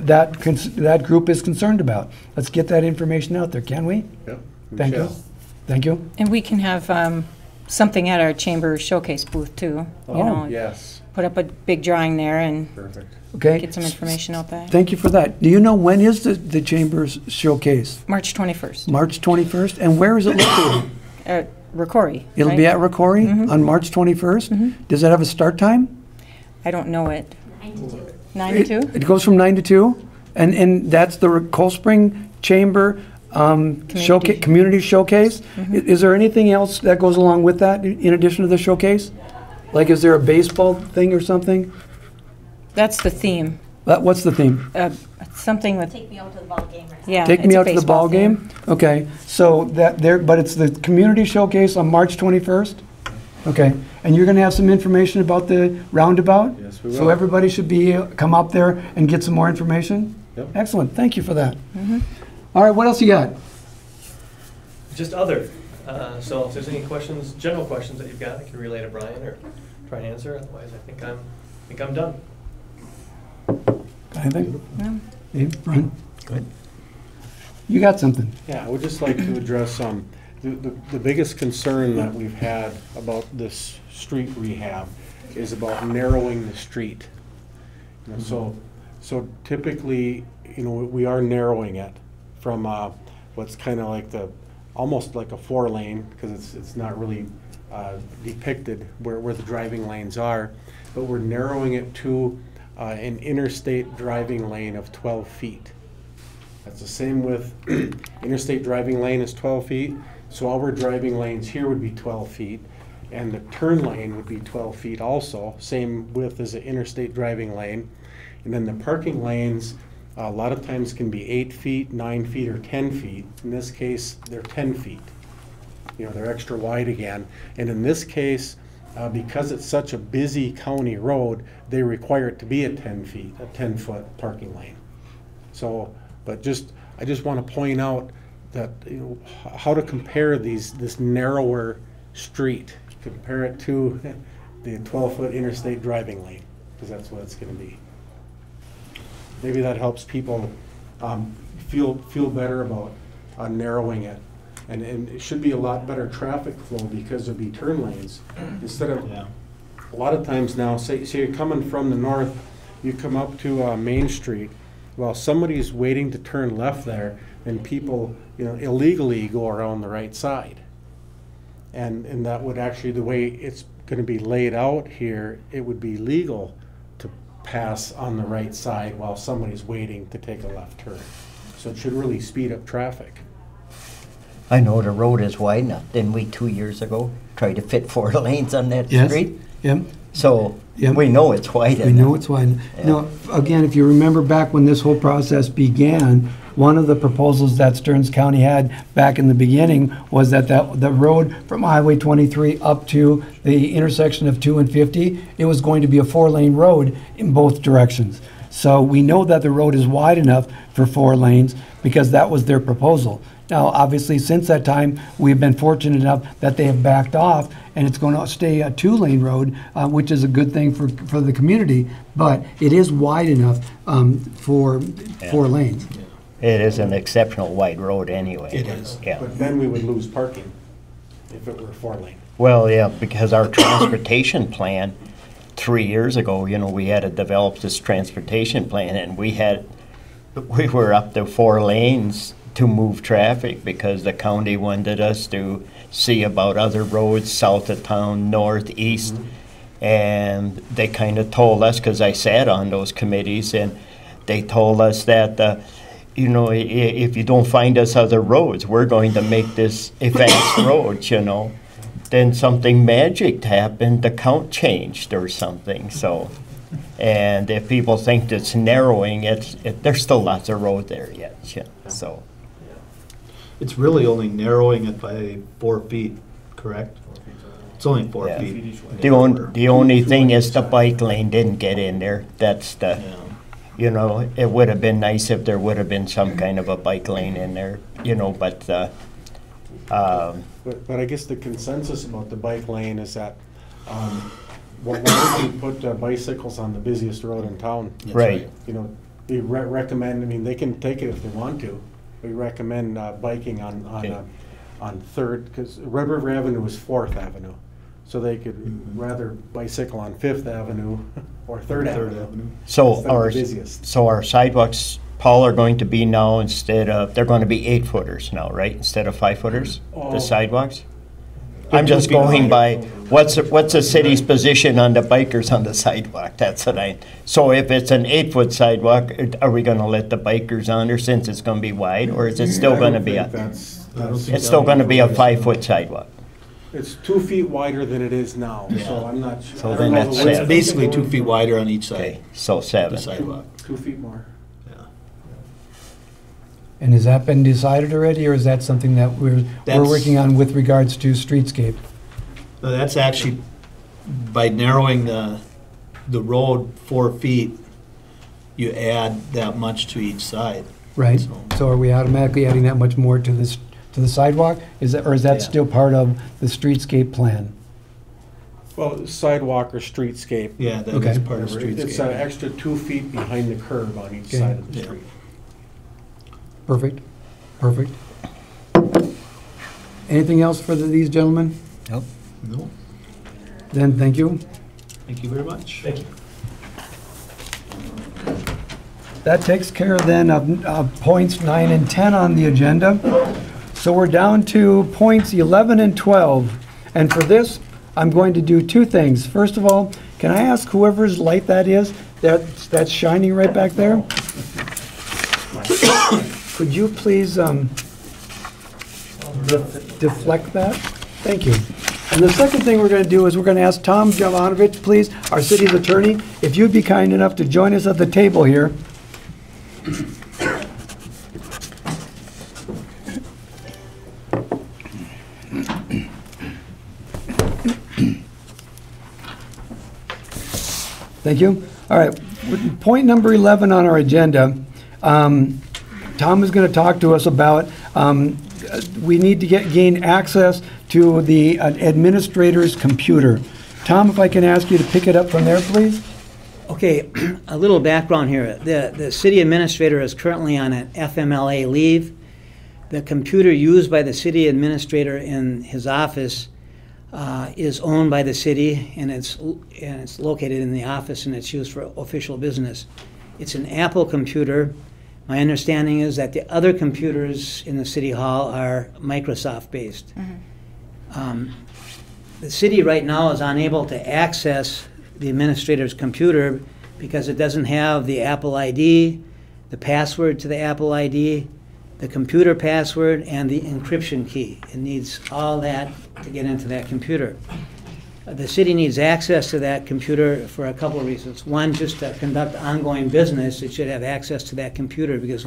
group is concerned about? Let's get that information out there, can we? Yep. Thank you. Thank you. And we can have something at our chamber showcase booth too. You know. Yes. put up a big drawing there and Perfect. Okay? get some information out there. Thank you for that. Do you know when is the Chamber's showcase? March 21st, March 21st? And where is it located? at Rocori. It'll right? be at Rocori Mhm. on March 21st? Mhm. Does it have a start time? I don't know it. 9 to 2? It goes from 9 to 2? And that's the Cold Spring Chamber showcase, community showcase? Is there anything else that goes along with that in addition to the showcase? Like, is there a baseball thing or something? That's the theme. What's the theme? Something with, Take me out to the ball game. yeah. Take it's me a out to the baseball ball theme. game? Okay, so that there, but it's the community showcase on March 21st? Okay, and you're gonna have some information about the roundabout? Yes, we So will. everybody should come up there and get some more information? Yep. Excellent, thank you for that. All right, what else you got? Just other, so if there's any questions, general questions that you've got, I can relay to Brian or try and answer, otherwise I think I'm done. Anything? No. Dave, Brian? Good. You got something? Yeah, I would just like to address the biggest concern that we've had about this street rehab is about narrowing the street. You know, so typically, you know, we are narrowing it from what's kind of like almost like a 4-lane, because it's not really depicted where the driving lanes are, but we're narrowing it to an interstate driving lane of 12 feet. That's the same with interstate driving lane is 12 feet, so our driving lanes here would be 12 feet, and the turn lane would be 12 feet also, same width as the interstate driving lane. And then the parking lanes, a lot of times can be 8 feet, 9 feet, or 10 feet. In this case, they're 10 feet. You know, they're extra wide again. And in this case, because it's such a busy county road, they require it to be a 10 feet, a 10-foot parking lane. So, but I just want to point out that, you know, how to compare this narrower street, compare it to the 12-foot interstate driving lane, because that's what it's going to be. Maybe that helps people feel better about narrowing it. And it should be a lot better traffic flow because there'll be turn lanes. Instead of, a lot of times now, say you're coming from the north, you come up to Main Street, while somebody's waiting to turn left there, and people, you know, illegally go around the right side. And that would actually, the way it's going to be laid out here, it would be legal to pass on the right side while somebody's waiting to take a left turn. So it should really speed up traffic. I know the road is wide enough. Didn't we 2 years ago try to fit 4 lanes on that Yes. street? Yep. So Yep. we know it's wide enough. We know it's wide. Yeah. Now, again, if you remember back when this whole process began, one of the proposals that Stearns County had back in the beginning was that the road from Highway 23 up to the intersection of 2 and 50, it was going to be a 4-lane road in both directions. So we know that the road is wide enough for 4 lanes because that was their proposal. Now, obviously, since that time, we've been fortunate enough that they have backed off, and it's going to stay a 2-lane road, which is a good thing for the community, but it is wide enough for 4 lanes. It is an exceptional wide road anyway. It is. Yeah. But then we would lose parking if it were 4-lane. Well, yeah, because our transportation plan 3 years ago, you know, we had to develop this transportation plan, and we were up to 4 lanes to move traffic because the county wanted us to see about other roads south of town, north, east. And they kind of told us, because I sat on those committees, and they told us that, you know, if you don't find us other roads, we're going to make this a fast road, you know. Then something magic happened, the count changed or something, so. And if people think it's narrowing, there's still lots of road there yet, you know, so. It's really only narrowing it by 4 feet, correct? It's only 4 Yeah. feet. The only thing is the bike lane didn't get in there. That's the, Yeah. you know, it would have been nice if there would have been some kind of a bike lane in there, you know, but, But I guess the consensus about the bike lane is that, why don't we put bicycles on the busiest road in town? That's right. You know, we recommend, I mean, they can take it if they want to. We recommend biking Okay. on Third, because Red River Avenue is 4th Avenue. so they could rather bicycle on Fifth Avenue or Third Avenue. So Instead of our, the busiest. so our sidewalks, Paul, are going to be now they're going to be 8-footers now, right? Instead of 5-footers, Oh. the sidewalks? I'm just going by, what's the city's position on the bikers on the sidewalk? That's what so if it's an 8-foot sidewalk, are we gonna let the bikers under since it's gonna be wide, or is it still gonna be it's still gonna be a 5-foot sidewalk? It's 2 feet wider than it is now, so I'm not sure. So I then don't know that's the width. it. It's basically 2 feet wider on each Okay, side, so of 7. the sidewalk. 2 feet more. And has that been decided already, or is that something that we're That's- working on with regards to streetscape? No, that's actually, by narrowing the road 4 feet, you add that much to each side. Right? So- So are we automatically adding that much more to this, to the sidewalk? Or is that Yeah. still part of the streetscape plan? Well, sidewalk or streetscape. Yeah, that Okay. is part of It's an streetscape. extra 2 feet behind the curb on each Okay. side of the Yeah. street. Perfect, perfect. Anything else for these gentlemen? No, Then, thank you. thank you very much. Thank you. That takes care then of points 9 and 10 on the agenda. So we're down to points 11 and 12. And for this, I'm going to do 2 things. First of all, can I ask whoever's light that is, that's shining right back there? Could you please deflect that? Thank you. And the second thing we're going to do is we're going to ask Tom Jovanovich, please, our city's attorney, if you'd be kind enough to join us at the table here. Thank you. All right, point number 11 on our agenda. Tom is going to talk to us about, we need to gain access to the administrator's computer. Tom, if I can ask you to pick it up from there, please? Okay, a little background here. The city administrator is currently on an FMLA leave. The computer used by the city administrator in his office is owned by the city, and it's located in the office, and it's used for official business. It's an Apple computer. My understanding is that the other computers in the city hall are Microsoft-based. The city right now is unable to access the administrator's computer because it doesn't have the Apple ID, the password to the Apple ID, the computer password, and the encryption key. It needs all that to get into that computer. The city needs access to that computer for a couple of reasons. One, just to conduct ongoing business, it should have access to that computer, because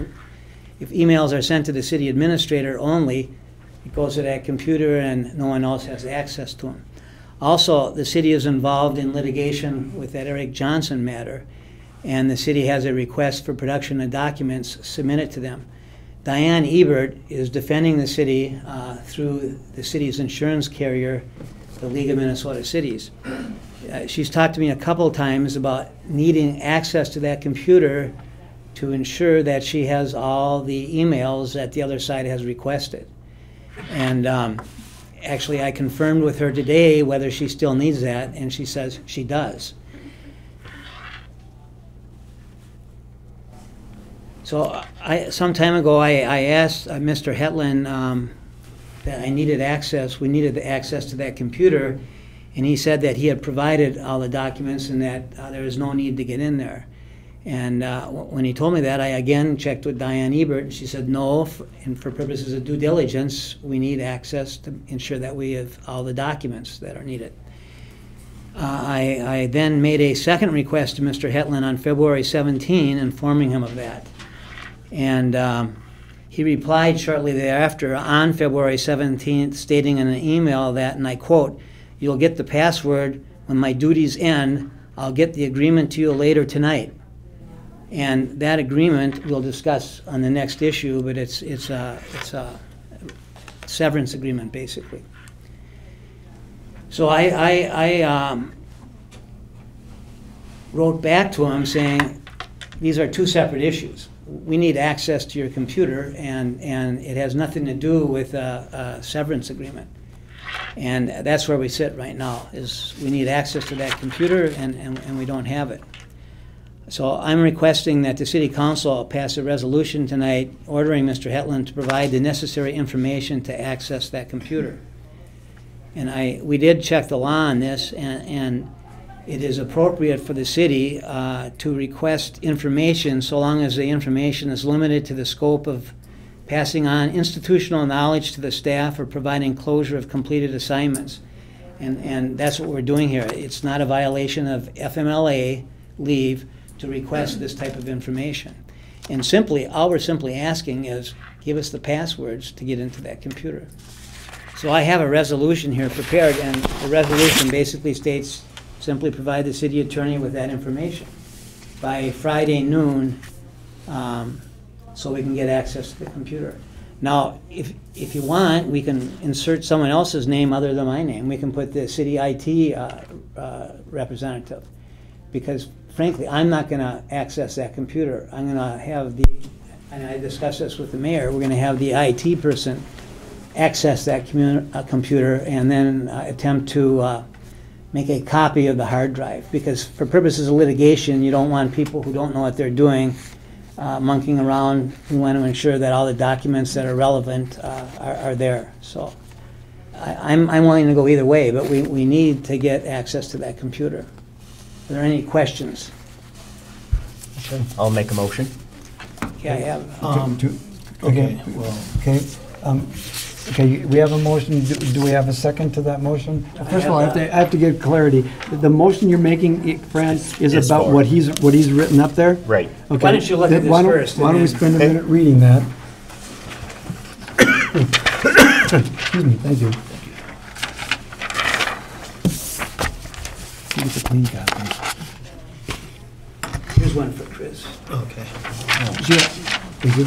if emails are sent to the city administrator only, it goes to that computer and no one else has access to them. Also, the city is involved in litigation with that Eric Johnson matter, and the city has a request for production of documents submitted to them. Diane Ebert is defending the city through the city's insurance carrier, the League of Minnesota Cities. She's talked to me a couple of times about needing access to that computer to ensure that she has all the emails that the other side has requested. And actually, I confirmed with her today whether she still needs that, and she says she does. So some time ago, I asked Mr. Hetland that I needed access, we needed the access to that computer, and he said that he had provided all the documents and that there was no need to get in there. And when he told me that, I again checked with Diane Ebert, and she said, no, and for purposes of due diligence, we need access to ensure that we have all the documents that are needed. I then made a second request to Mr. Hetland on February 17, informing him of that. And he replied shortly thereafter on February 17th, stating in an email that, and I quote, "You'll get the password when my duties end. I'll get the agreement to you later tonight." And that agreement we'll discuss on the next issue, but it's a severance agreement, basically. So I wrote back to him saying, these are two separate issues. We need access to your computer, and it has nothing to do with a severance agreement. And that's where we sit right now, is we need access to that computer, and we don't have it. So I'm requesting that the city council pass a resolution tonight ordering Mr. Hetland to provide the necessary information to access that computer. And we did check the law on this, and it is appropriate for the city to request information so long as the information is limited to the scope of passing on institutional knowledge to the staff or providing closure of completed assignments. And that's what we're doing here. It's not a violation of FMLA leave to request this type of information. And all we're simply asking is give us the passwords to get into that computer. So I have a resolution here prepared, and the resolution basically states simply provide the city attorney with that information by Friday noon so we can get access to the computer. Now, if you want, we can insert someone else's name other than my name. We can put the city IT representative, because frankly, I'm not going to access that computer. I'm going to have and I discussed this with the mayor, we're going to have the IT person access that computer and then attempt to make a copy of the hard drive, because for purposes of litigation, you don't want people who don't know what they're doing monkeying around. We want to ensure that all the documents that are relevant are there. So I'm willing to go either way, but we need to get access to that computer. Are there any questions? I'll make a motion. Okay, I have. Okay, well, okay. Okay, we have a motion. Do we have a second to that motion? First of all, I have to get clarity. The motion you're making, Fran, is about for- what he's written up there? Right. Okay. Why don't you look at this Why don't- first, Why and don't we then- spend a minute reading that? Excuse me, thank you. Give us a clean copy. Here's one for Chris. okay. Thank you.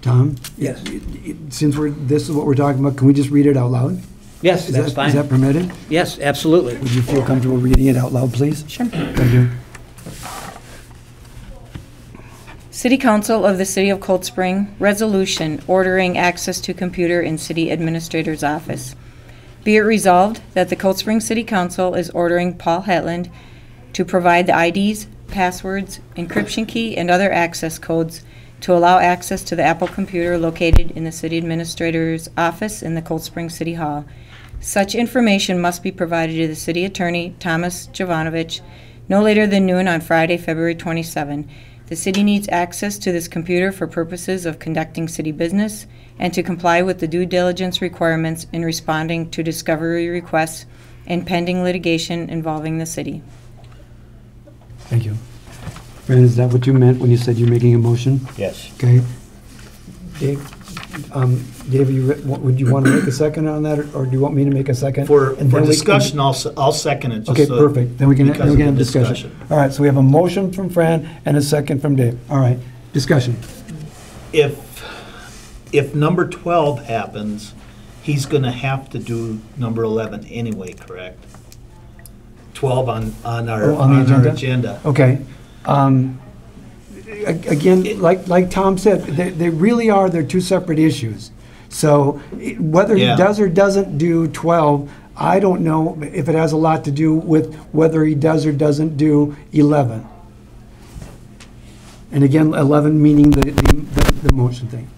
Tom? Yes. Since this is what we're talking about, can we just read it out loud? Yes, that's Is fine. that permitted? Yes, absolutely. Would you feel comfortable reading it out loud, please? Sure. Thank you. City Council of the City of Cold Spring, resolution ordering access to computer in City Administrator's office. Be it resolved that the Cold Spring City Council is ordering Paul Hetland to provide the IDs, passwords, encryption key, and other access codes to allow access to the Apple computer located in the City Administrator's office in the Cold Spring City Hall. Such information must be provided to the City Attorney, Thomas Jovanovich, no later than noon on Friday, February 27. The city needs access to this computer for purposes of conducting city business and to comply with the due diligence requirements in responding to discovery requests and pending litigation involving the city. Thank you. Fran, is that what you meant when you said you're making a motion? Yes. Okay. Dave, would you want to make a second on that, or do you want me to make a second? For And then we can- discussion, I'll second it. just Okay, so- perfect. Then we can because of have the discussion. All right, so we have a motion from Fran and a second from Dave. All right, discussion. If number 12 happens, he's going to have to do number 11 anyway, correct? 12 on our Oh, on the agenda. Okay. Again, like Tom said, they really are, they're two separate issues. So whether he Yeah. does or doesn't do 12, I don't know if it has a lot to do with whether he does or doesn't do 11. And again, 11 meaning the motion thing.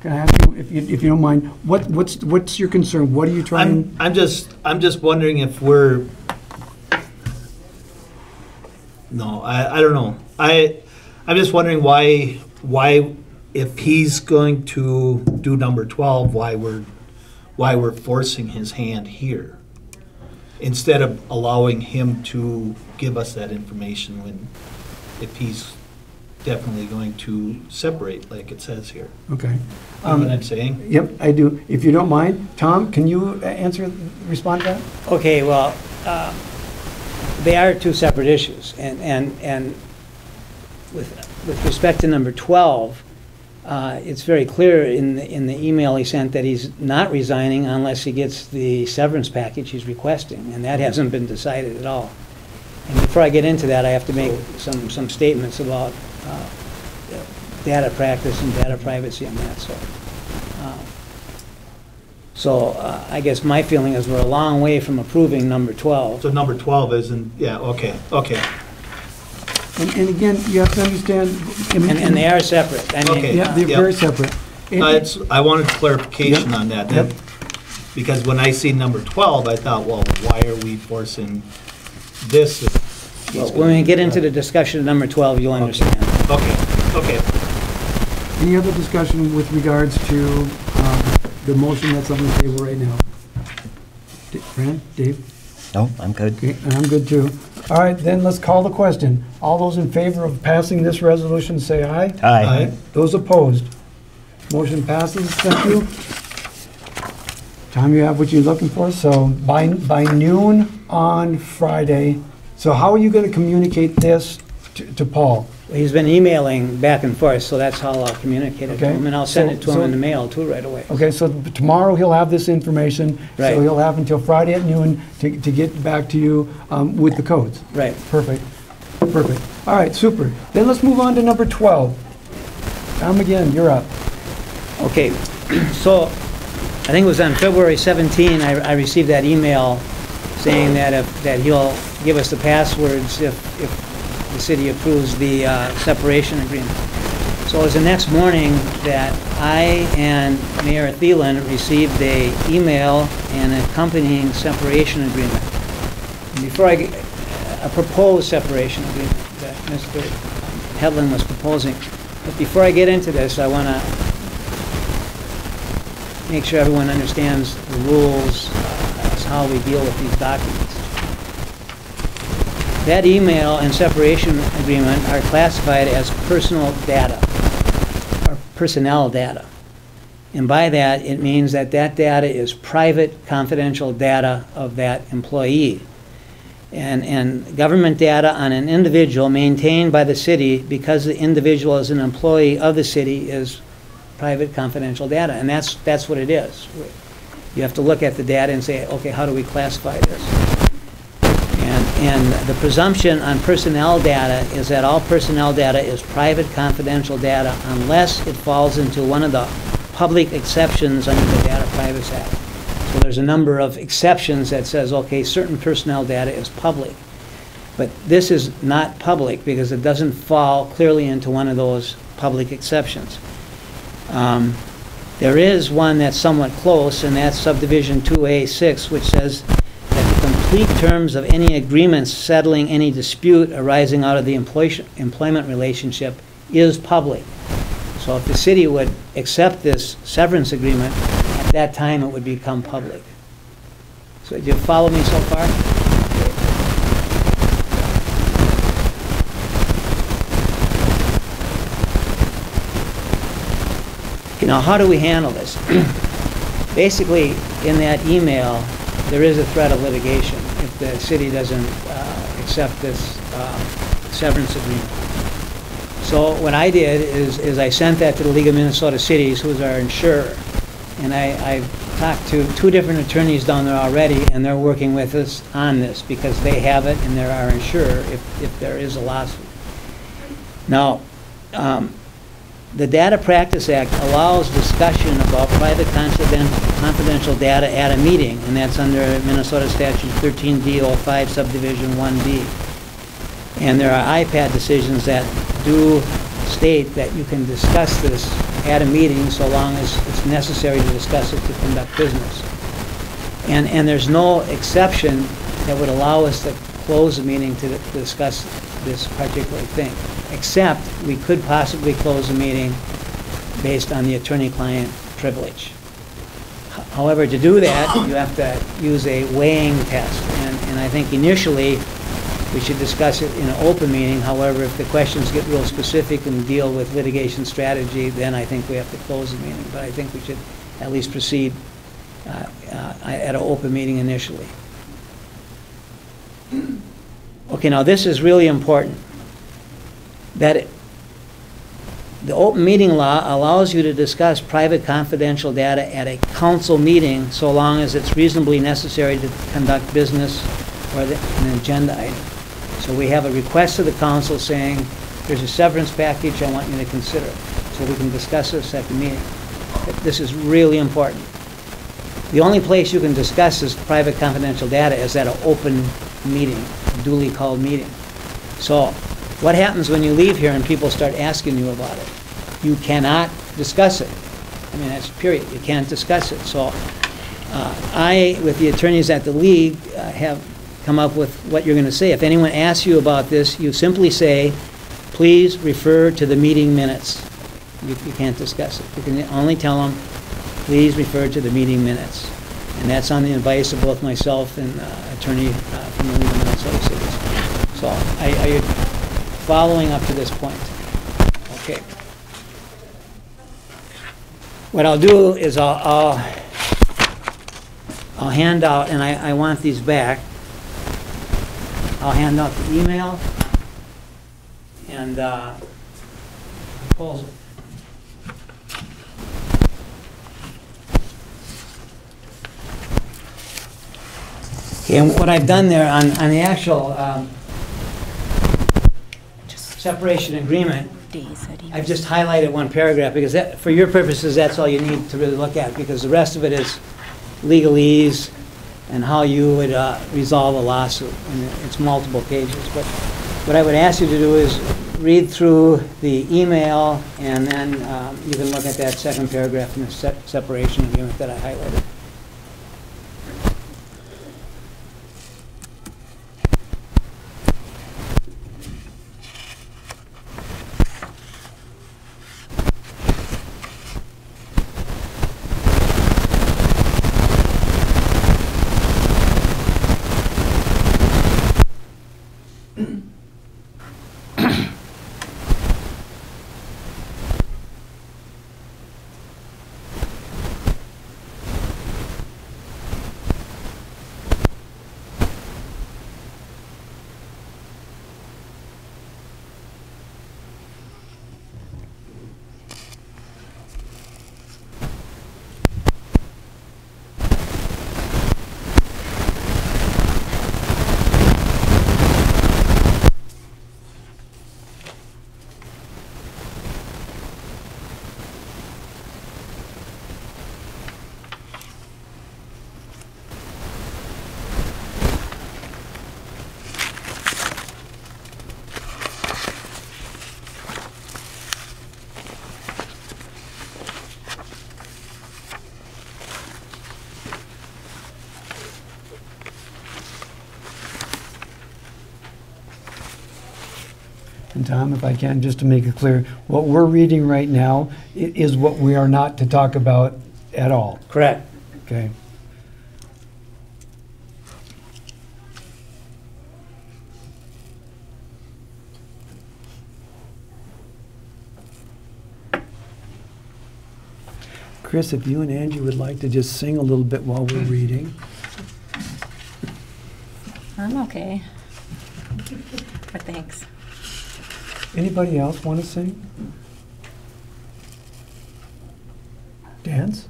Can I ask you, if you don't mind, what's your concern? What are you trying? I'm just wondering if we're, no, I don't know. I'm just wondering why, if he's going to do number 12, why we're forcing his hand here, instead of allowing him to give us that information if he's definitely going to separate, like it says here. Okay. You know what I'm saying? Yep, I do. If you don't mind, Tom, can you respond to that? Okay, well, they are two separate issues, and with respect to number 12, it's very clear in the email he sent that he's not resigning unless he gets the severance package he's requesting, and that hasn't been decided at all. And before I get into that, I have to make some statements about data practice and data privacy and that, I guess my feeling is we're a long way from approving number 12. So number 12 isn't, yeah, okay. And again, you have to understand. And they are separate. I mean, Okay. Yeah, they're Yep. very separate. I wanted clarification on that. Yep. Because when I see number 12, I thought, well, why are we forcing this? if he's well, when we gonna- get into the discussion of number 12, you'll understand. Okay. Any other discussion with regards to the motion that's on the table right now? Fran, Dave? No, I'm good. Okay, and I'm good too. All right, then let's call the question. All those in favor of passing this resolution, say aye. Aye. Those opposed? Motion passes. Thank you. Tom, you have what you're looking for, so by noon on Friday. So how are you going to communicate this to Paul? He's been emailing back and forth, so that's how I'll communicate it to Okay. him, and I'll send it to him So- in the mail too right away. Okay, so tomorrow he'll have this information. Right. So he'll have until Friday at noon to get back to you with the codes. Right. Perfect. All right, super. Then let's move on to number 12. Tom, again, you're up. Okay, so I think it was on February 17, I received that email saying that he'll give us the passwords if the city approves the separation agreement. So it was the next morning that I and Mayor Thielen received a email and accompanying separation agreement. And before a proposed separation agreement that Mr. Hedlund was proposing. But before I get into this, I want to make sure everyone understands the rules as how we deal with these documents. That email and separation agreement are classified as personal data, or personnel data. And by that, it means that that data is private, confidential data of that employee. And government data on an individual maintained by the city because the individual is an employee of the city is private, confidential data, and that's what it is. You have to look at the data and say, okay, how do we classify this? And the presumption on personnel data is that all personnel data is private, confidential data unless it falls into one of the public exceptions under the Data Privacy Act. So there's a number of exceptions that says, okay, certain personnel data is public. But this is not public because it doesn't fall clearly into one of those public exceptions. There is one that's somewhat close, and that's subdivision 2A6, which says that the complete terms of any agreements settling any dispute arising out of the employment relationship is public. So if the city would accept this severance agreement, at that time it would become public. So do you follow me so far? Now, how do we handle this? Basically, in that email, there is a threat of litigation if the city doesn't accept this severance agreement. So what I did is I sent that to the League of Minnesota Cities, who is our insurer. And I talked to 2 different attorneys down there already, and they're working with us on this because they have it and they're our insurer if there is a lawsuit. Now, the Data Practice Act allows discussion about private confidential data at a meeting, and that's under Minnesota Statute 13D05 Subdivision 1B. And there are IPAD decisions that do state that you can discuss this at a meeting so long as it's necessary to discuss it to conduct business. And there's no exception that would allow us to close the meeting to discuss this particular thing, except we could possibly close the meeting based on the attorney-client privilege. However, to do that, you have to use a weighing test, and I think initially we should discuss it in an open meeting. However, if the questions get real specific and deal with litigation strategy, then I think we have to close the meeting. But I think we should at least proceed at an open meeting initially. Okay, now this is really important. That the open meeting law allows you to discuss private confidential data at a council meeting so long as it's reasonably necessary to conduct business or an agenda item. So we have a request to the council saying, there's a severance package I want you to consider, so we can discuss this at the meeting. This is really important. The only place you can discuss this private confidential data is at an open meeting, a duly called meeting. So what happens when you leave here and people start asking you about it? You cannot discuss it. I mean, that's period. You can't discuss it. So I, with the attorneys at the league, have come up with what you're going to say. If anyone asks you about this, you simply say, please refer to the meeting minutes. You can't discuss it. You can only tell them, please refer to the meeting minutes. And that's on the advice of both myself and attorney from the League of Minnesota Cities. So are you following up to this point? Okay. What I'll do is I'll hand out, and I want these back. I'll hand out the email and proposal. Okay, and what I've done there on the actual separation agreement, I've just highlighted one paragraph because that, for your purposes, that's all you need to really look at, because the rest of it is legalese and how you would resolve a lawsuit. And it's multiple pages. But what I would ask you to do is read through the email, and then you can look at that second paragraph in the separation agreement that I highlighted. And Tom, if I can, just to make it clear, what we're reading right now is what we are not to talk about at all, Correct. okay? Chris, if you and Angie would like to just sing a little bit while we're reading. I'm okay. But thanks. Anybody else want to sing? Dance?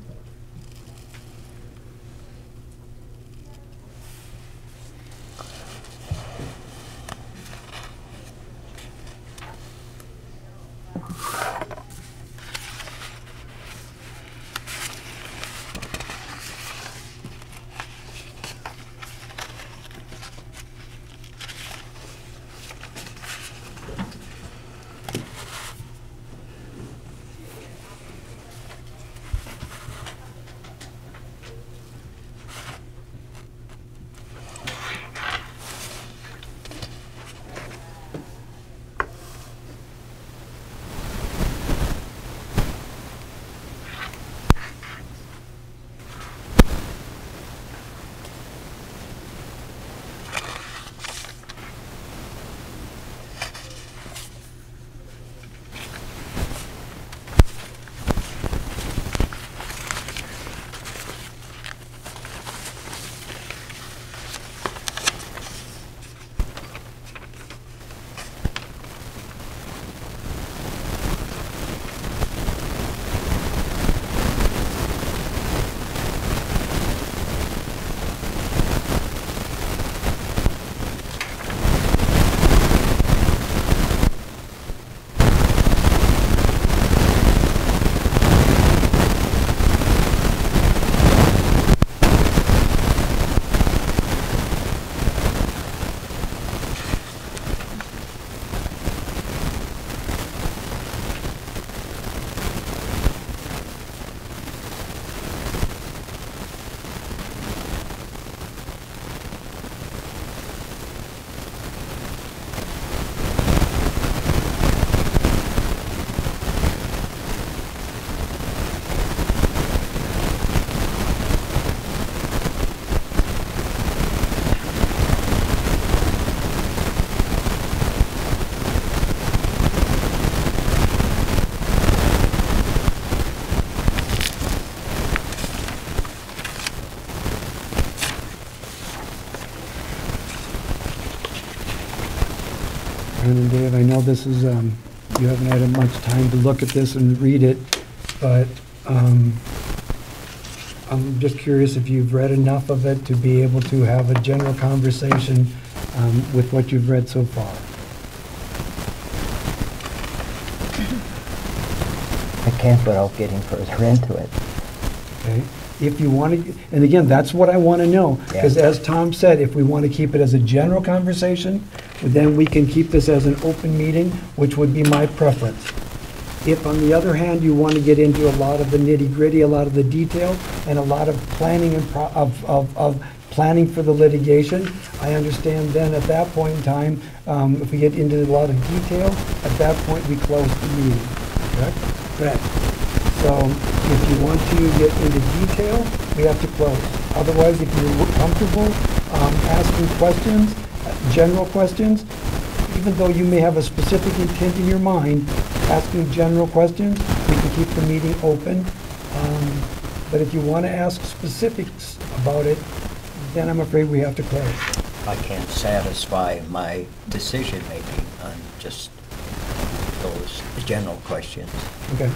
And Dave, I know this is, you haven't had much time to look at this and read it, but I'm just curious if you've read enough of it to be able to have a general conversation with what you've read so far. I can't without getting further into it. Okay? If you want to, and again, that's what I want to know, because Yeah. as Tom said, if we want to keep it as a general conversation, then we can keep this as an open meeting, which would be my preference. If, on the other hand, you want to get into a lot of the nitty-gritty, a lot of the detail, and a lot of planning and of planning for the litigation, I understand then at that point in time, if we get into a lot of detail, at that point, we close the meeting, correct? Correct. So if you want to get into detail, we have to close. Otherwise, if you're comfortable asking questions, general questions, even though you may have a specific intent in your mind, asking general questions, we can keep the meeting open. But if you want to ask specifics about it, then I'm afraid we have to close. I can't satisfy my decision-making on just those general questions. Okay?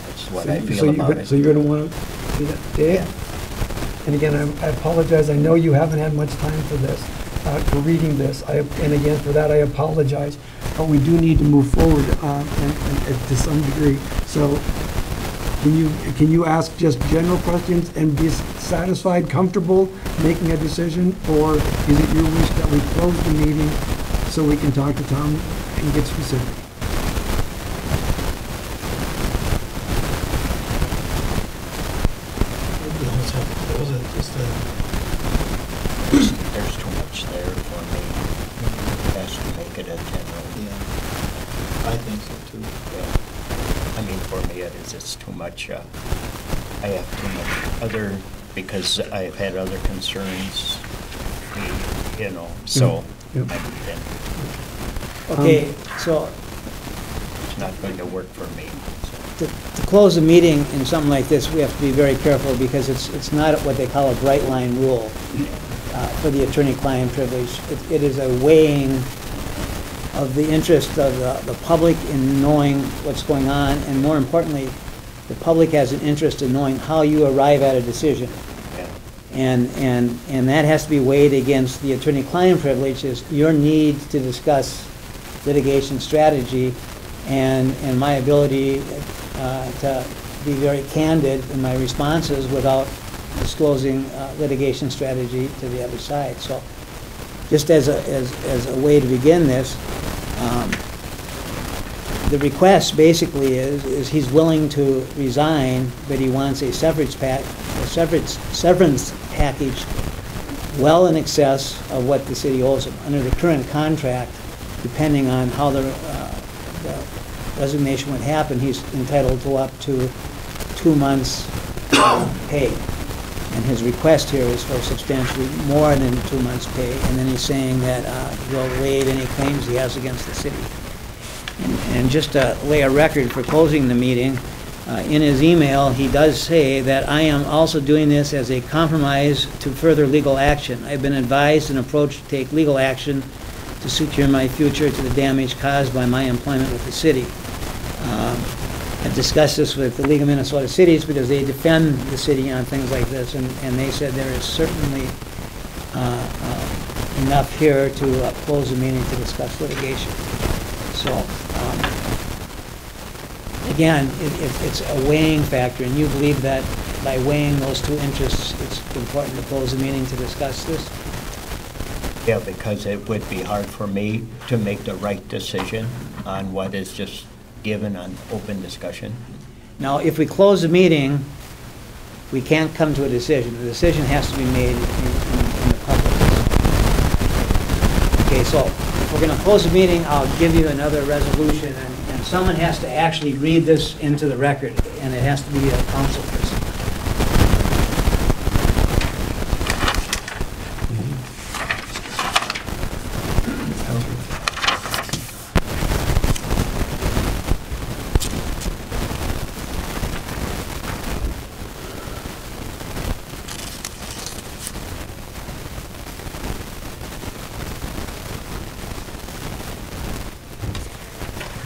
That's what So I you- feel about So it. you're going to want to do that, Dave? And again, I apologize, I know you haven't had much time for this, for reading this, and again, for that, I apologize, but we do need to move forward and to some degree. So can you ask just general questions and be satisfied, comfortable making a decision, or is it your wish that we close the meeting so we can talk to Tom and get specific? We almost have to close it, just to There's too much there for me. Has to make it a general. I think so too. Yeah. I mean, for me, it's too much, I have too much other, because I've had other concerns, so, Yep. then Okay, so it's not going to work for me. to close a meeting in something like this, we have to be very careful because it's not what they call a bright line rule for the attorney-client privilege. It is a weighing of the interest of the public in knowing what's going on, and more importantly, the public has an interest in knowing how you arrive at a decision. Yeah. And that has to be weighed against the attorney-client privilege, is your need to discuss litigation strategy and my ability to be very candid in my responses without disclosing litigation strategy to the other side. So just as a way to begin this, the request basically is he's willing to resign, but he wants a severance package well in excess of what the city owes him. Under the current contract, depending on how the resignation would happen, he's entitled to up to 2 months pay. And his request here is for substantially more than 2 months pay. And then he's saying that he'll waive any claims he has against the city. And just to lay a record for closing the meeting, in his email, he does say that I am also doing this as a compromise to further legal action. I've been advised and approached to take legal action to secure my future to the damage caused by my employment with the city. I've discussed this with the League of Minnesota Cities because they defend the city on things like this, and they said there is certainly enough here to close the meeting to discuss litigation. So, again, it's a weighing factor, and you believe that by weighing those two interests, it's important to close the meeting to discuss this? Yeah, because it would be hard for me to make the right decision on what is just given on open discussion. Now, if we close the meeting, we can't come to a decision. The decision has to be made in the public. Okay, so if we're going to close the meeting, I'll give you another resolution, and someone has to actually read this into the record, and it has to be a council person.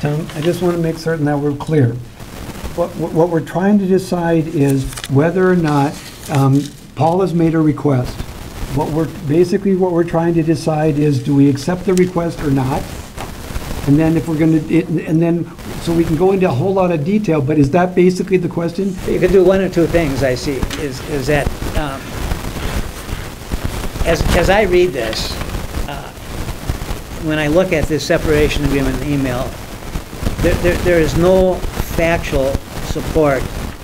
Tom, I just want to make certain that we're clear. What we're trying to decide is whether or not, Paul has made a request. Basically what we're trying to decide is, do we accept the request or not? And then if we're going to, and then, so we can go into a whole lot of detail, but is that basically the question? You could do one or two things, I see, is that, as I read this, when I look at this separation agreement email, there is no factual support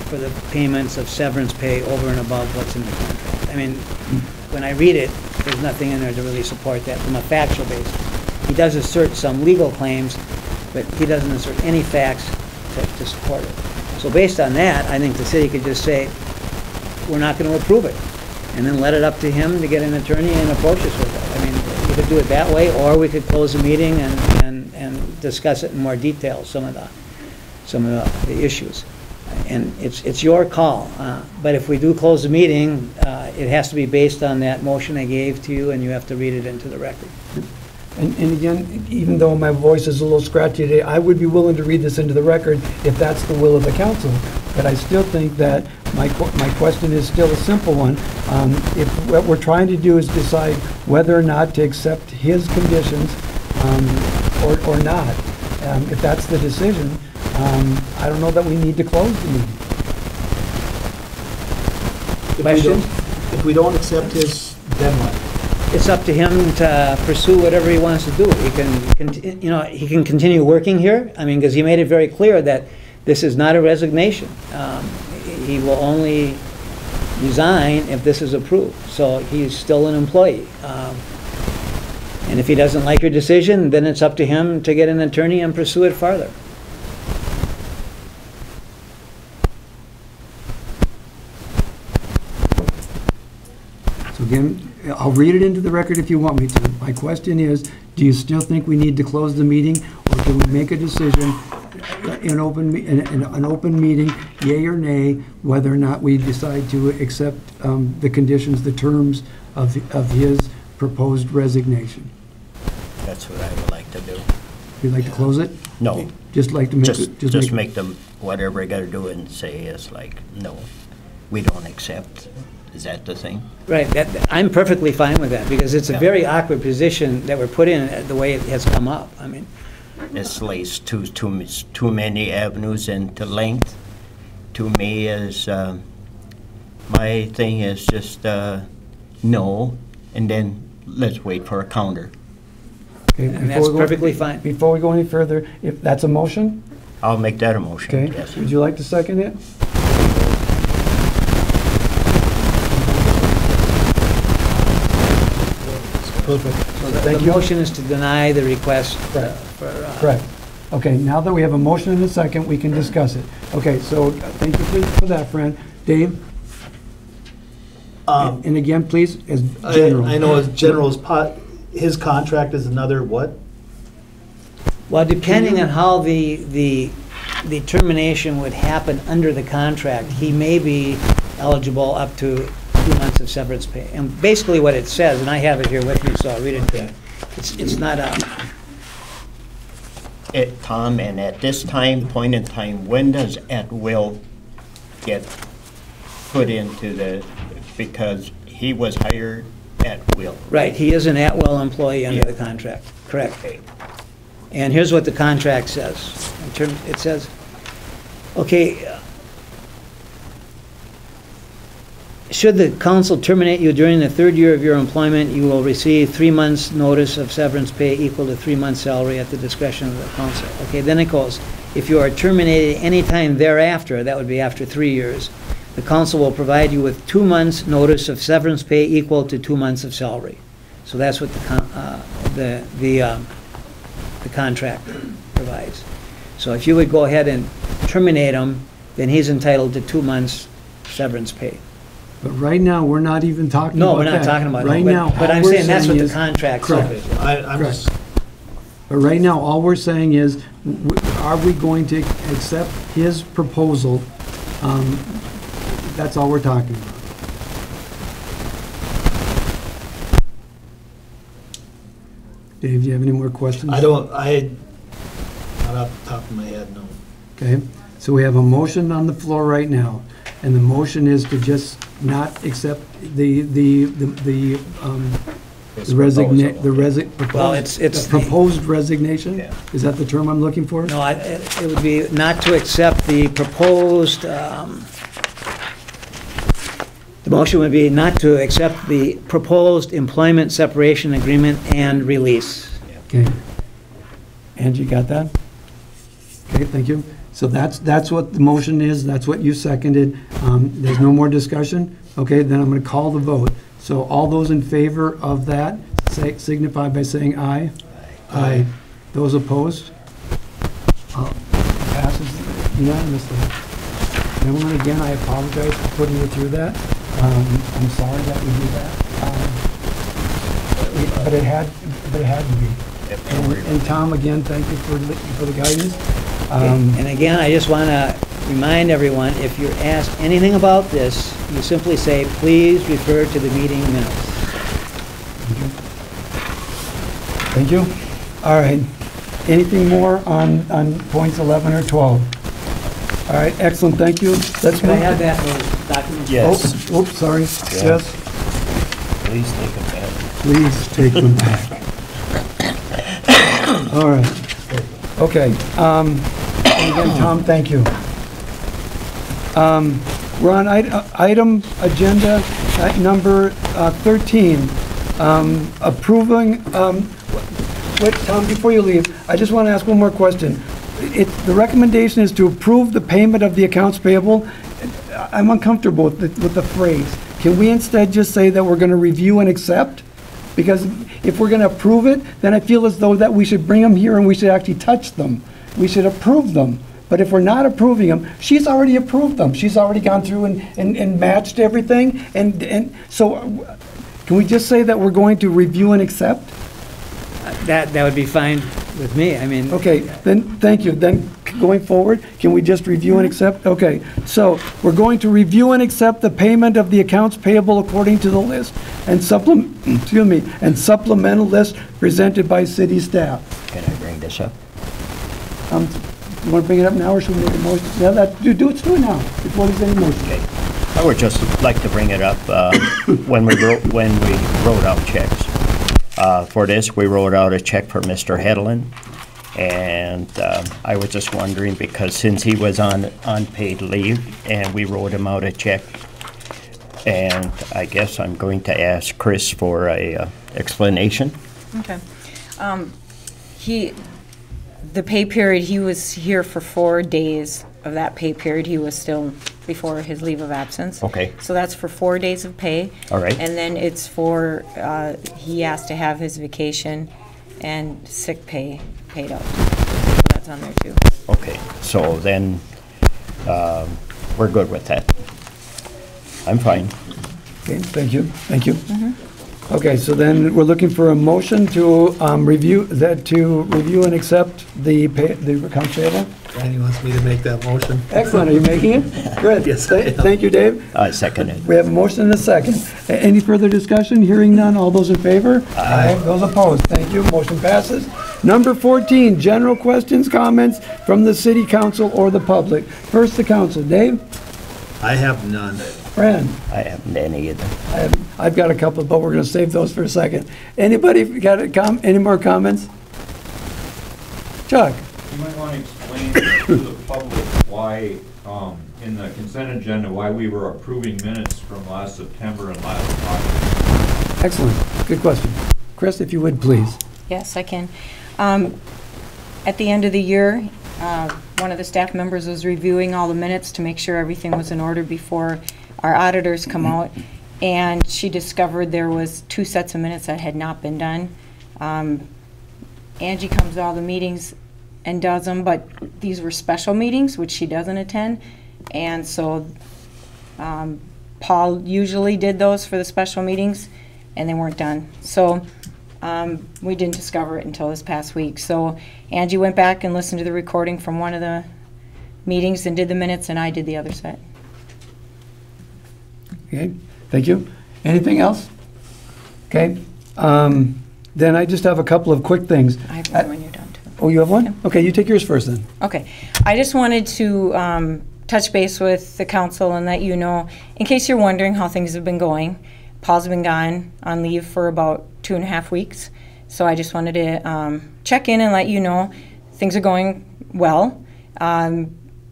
for the payments of severance pay over and above what's in the contract. I mean, when I read it, there's nothing in there to really support that from a factual basis. He does assert some legal claims, but he doesn't assert any facts to support it. So based on that, I think the city could just say, we're not going to approve it, and then let it up to him to get an attorney and approach us with it. I mean, we could do it that way, or we could close the meeting and discuss it in more detail, some of the issues. And it's your call, but if we do close the meeting, it has to be based on that motion I gave to you, and you have to read it into the record. And again, even though my voice is a little scratchy today, I would be willing to read this into the record if that's the will of the council. But I still think that my question is still a simple one. If what we're trying to do is decide whether or not to accept his conditions or not, if that's the decision, I don't know that we need to close the meeting. Questions? If we don't accept his, then what? It's up to him to pursue whatever he wants to do. He can, he can continue working here. I mean, because he made it very clear that this is not a resignation. He will only resign if this is approved. So he's still an employee. And if he doesn't like your decision, then it's up to him to get an attorney and pursue it farther. So again, I'll read it into the record if you want me to. My question is, do you still think we need to close the meeting, or can we make a decision in an open meeting, yea or nay, whether or not we decide to accept the conditions, the terms of his proposed resignation? That's what I would like to do. You'd like to close it? No, Just like to make it? just make them, whatever I gotta do and say is like, no, we don't accept. Is that the thing? Right. I'm perfectly fine with that, because it's a very awkward position that we're put in the way it has come up. I mean, This lays too many avenues into length. To me, is my thing is just no, and then let's wait for a counter. Okay, and that's perfectly fine. Before we go any further, if that's a motion, I'll make that a motion. okay? Yes. Would you like to second it? Perfect. So Thank the you. motion is to deny the request Correct. for... Correct. Okay, now that we have a motion and a second, we can discuss it. Okay, so thank you for that, Fran. Dave? And again, please, as general. I know as general, his contract is another what? Well, depending on how the termination would happen under the contract, he may be eligible up to 2 months of severance pay. And basically what it says, and I have it here with me, so I'll read it to you. It's not a... Tom, and at this point in time, when does at will get put into the, because he was hired at will? Right, he is an at-will employee under the contract, correct. Okay. And here's what the contract says. It says, okay, should the council terminate you during the 3rd year of your employment, you will receive 3 months' notice of severance pay equal to 3 months' salary at the discretion of the council. Okay, then it goes, if you are terminated any time thereafter, that would be after 3 years, the council will provide you with 2 months' notice of severance pay equal to 2 months of salary. So that's what the contract provides. So if you would go ahead and terminate him, then he's entitled to 2 months' severance pay. But right now, we're not even talking about that. No, we're not talking about it. Right but- now, But all I'm we're saying that's what the is- contract Correct. says. I'm Correct. just, But right now, all we're saying is, are we going to accept his proposal? That's all we're talking about. Dave, do you have any more questions? I Not off the top of my head, no. Okay, so we have a motion on the floor right now, and the motion is to just not accept the Well, it's proposed resignation? Yeah. Is that the term I'm looking for? No, it would be not to accept the proposed, the motion would be not to accept the proposed employment separation agreement and release. Okay. Angie, got that? Okay, thank you. So that's what the motion is, that's what you seconded. There's no more discussion? Okay, then I'm going to call the vote. So all those in favor of that, signify by saying aye. Aye. Those opposed? Passes unanimously. Gentlemen, again, I apologize for putting you through that. I'm sorry that we did that. But it had to be. And Tom, again, thank you for the guidance. And again, I just want to remind everyone, if you're asked anything about this, you simply say, please refer to the meeting minutes. Thank you. All right. Anything more on points 11 or 12? All right, excellent, thank you. Let's Can I move. have that, those documents? Yes. Oops, sorry. Yeah. Yes, Please take them back. please take them back. All right. Okay. And again, Tom, thank you. We're on item agenda number 13, approving, wait, Tom, before you leave, I just want to ask one more question. The recommendation is to approve the payment of the accounts payable. I'm uncomfortable with the phrase. Can we instead just say that we're going to review and accept? Because if we're going to approve it, then I feel as though that we should bring them here and we should actually touch them. We should approve them. But if we're not approving them, she's already approved them. She's already gone through and matched everything. And so can we just say that we're going to review and accept? That would be fine with me, I mean. Okay, then, thank you. Then, going forward, can we just review and accept? Okay, so we're going to review and accept the payment of the accounts payable according to the list and supplemental list presented by city staff. Can I bring this up? You want to bring it up now, or should we make a motion? Yeah, let's do it now, before there's any motion. Okay. I would just like to bring it up, when we wrote out checks. For this, we wrote out a check for Mr. Hedlund, and I was just wondering, because since he was on unpaid leave, and we wrote him out a check, and I guess I'm going to ask Chris for a explanation. Okay. The pay period, he was here for 4 days of that pay period. He was still before his leave of absence. Okay. So that's for 4 days of pay. All right. And then it's for, he has to have his vacation and sick pay paid out. So that's on there too. Okay, so then we're good with that. I'm fine. Okay, thank you, thank you. Okay, so then we're looking for a motion to review and accept the accounts payable. Randy wants me to make that motion. Excellent, are you making it? Good. Yes, I am. Thank you, Dave. I second it. We have a motion and a second. Any further discussion? Hearing none, all those in favor? Aye. Those opposed? Thank you, motion passes. Number 14, general questions, comments from the city council or the public. First, the council. Dave? I have none. Fran? I haven't any either. I've got a couple, but we're going to save those for a second. Anybody got any more comments? Chuck? You might want to explain to the public why, in the consent agenda, why we were approving minutes from last September and last August. Excellent. Good question. Chris, if you would, please. Yes, I can. At the end of the year, one of the staff members was reviewing all the minutes to make sure everything was in order before our auditors come out, and she discovered there was 2 sets of minutes that had not been done. Angie comes to all the meetings and does them, but these were special meetings, which she doesn't attend, and so Paul usually did those for the special meetings, and they weren't done. So we didn't discover it until this past week. So Angie went back and listened to the recording from one of the meetings and did the minutes, and I did the other set. Okay, thank you. Anything else? Okay. Then I just have a couple of quick things. I have one when you're done, too. Oh, you have one? Okay, you take yours first then. Okay. I just wanted to touch base with the council and let you know, in case you're wondering how things have been going, Paul's been gone on leave for about 2.5 weeks. So I just wanted to check in and let you know things are going well.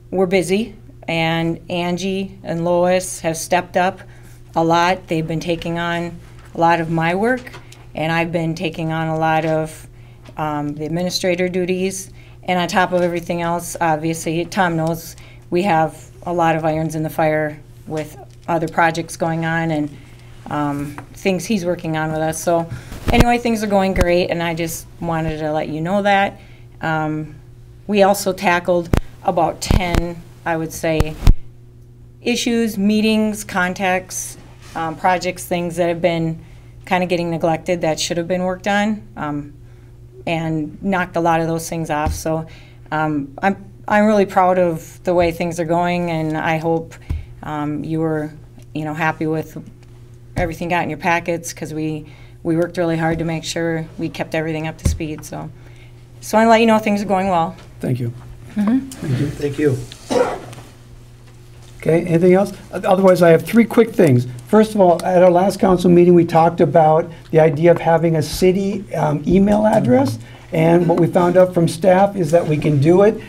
We're busy, and Angie and Lois have stepped up a lot. They've been taking on a lot of my work, and I've been taking on a lot of the administrator duties. And on top of everything else, obviously, Tom knows we have a lot of irons in the fire with other projects going on and things he's working on with us. So anyway, things are going great, and I just wanted to let you know that. We also tackled about 10, I would say, issues, meetings, contacts, projects, things that have been kind of getting neglected that should have been worked on, and knocked a lot of those things off. So I'm really proud of the way things are going, and I hope you were, happy with everything got in your packets, because we worked really hard to make sure we kept everything up to speed. So I want to let you know things are going well. Thank you. Thank you. Okay, anything else? Otherwise, I have 3 quick things. First of all, at our last council meeting, we talked about the idea of having a city email address. And what we found out from staff is that we can do it,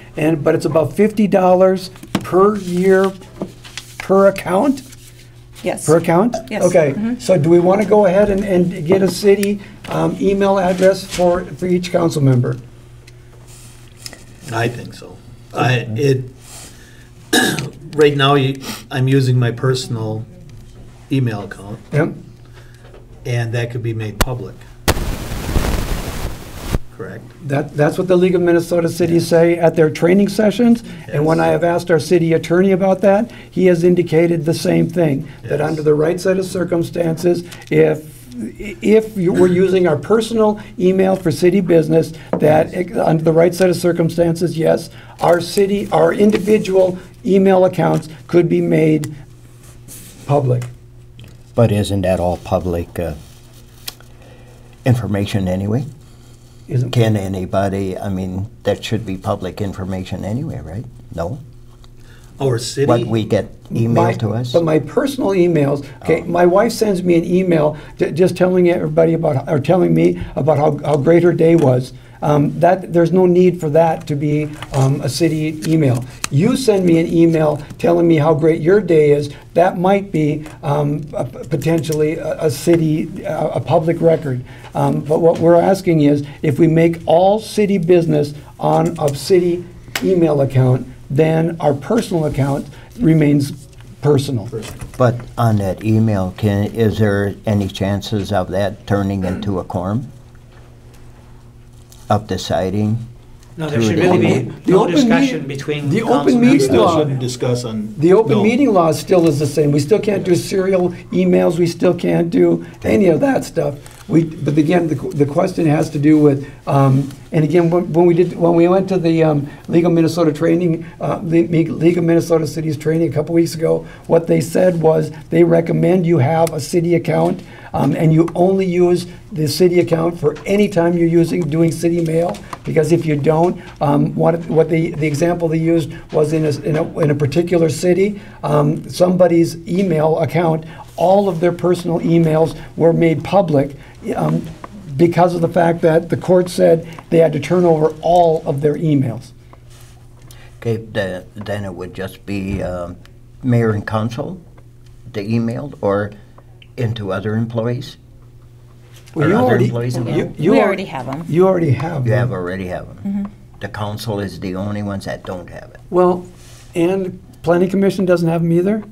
but it's about $50 per year per account? Yes. Per account? Yes. Okay, so do we want to go ahead and get a city email address for each council member? I think so. Right now, I'm using my personal email account, Yep. and that could be made public. Correct? That's what the League of Minnesota Cities say at their training sessions. And when I have asked our city attorney about that, he has indicated the same thing, that Yes. under the right set of circumstances, if you were using our personal email for city business, that under the right set of circumstances, yes, our individual email accounts could be made public. But isn't that all public information anyway? Isn't Can anybody, that should be public information anyway, right? No? Our city. What we get emailed to us? But my personal emails, okay, my wife sends me an email just telling everybody about, or telling me about how great her day was. There's no need for that to be a city email. You send me an email telling me how great your day is, that might be potentially a city, a public record. But what we're asking is, if we make all city business on a city email account, then our personal account remains personal. But on that email, is there any chances of that turning into a quorum? Of deciding? No, there should really be The no open discussion meeting- between the council open members. meeting law- Shouldn't discuss on. The open no. meeting law still is the same. We still can't do serial emails, we still can't do any of that stuff. But again, the question has to do with, and again, when we went to the League of Minnesota training, League of Minnesota Cities training a couple weeks ago, what they said was they recommend you have a city account, and you only use the city account for any time you're doing city mail, because if you don't, what the example they used was in a particular city, somebody's email account, all of their personal emails were made public because of the fact that the court said they had to turn over all of their emails. Okay, then it would just be mayor and council, the emailed, or into other employees? Well, Or you other already- employees involved? you We al- already have them. You already have You them. already have them? The council is the only ones that don't have it? Well, and Planning Commission doesn't have them either,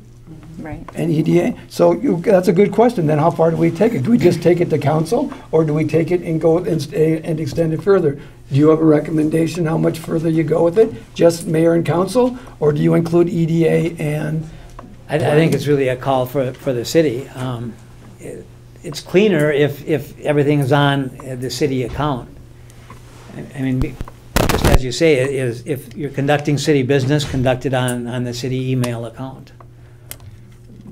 Right. and EDA. So that's a good question. Then how far do we take it? Do we just take it to council, or do we take it and go and extend it further? Do you have a recommendation how much further you go with it? Just mayor and council, or do you include EDA and? I think it's really a call for the city. It's cleaner if everything is on the city account. I mean, just as you say, if you're conducting city business, conduct it on the city email account.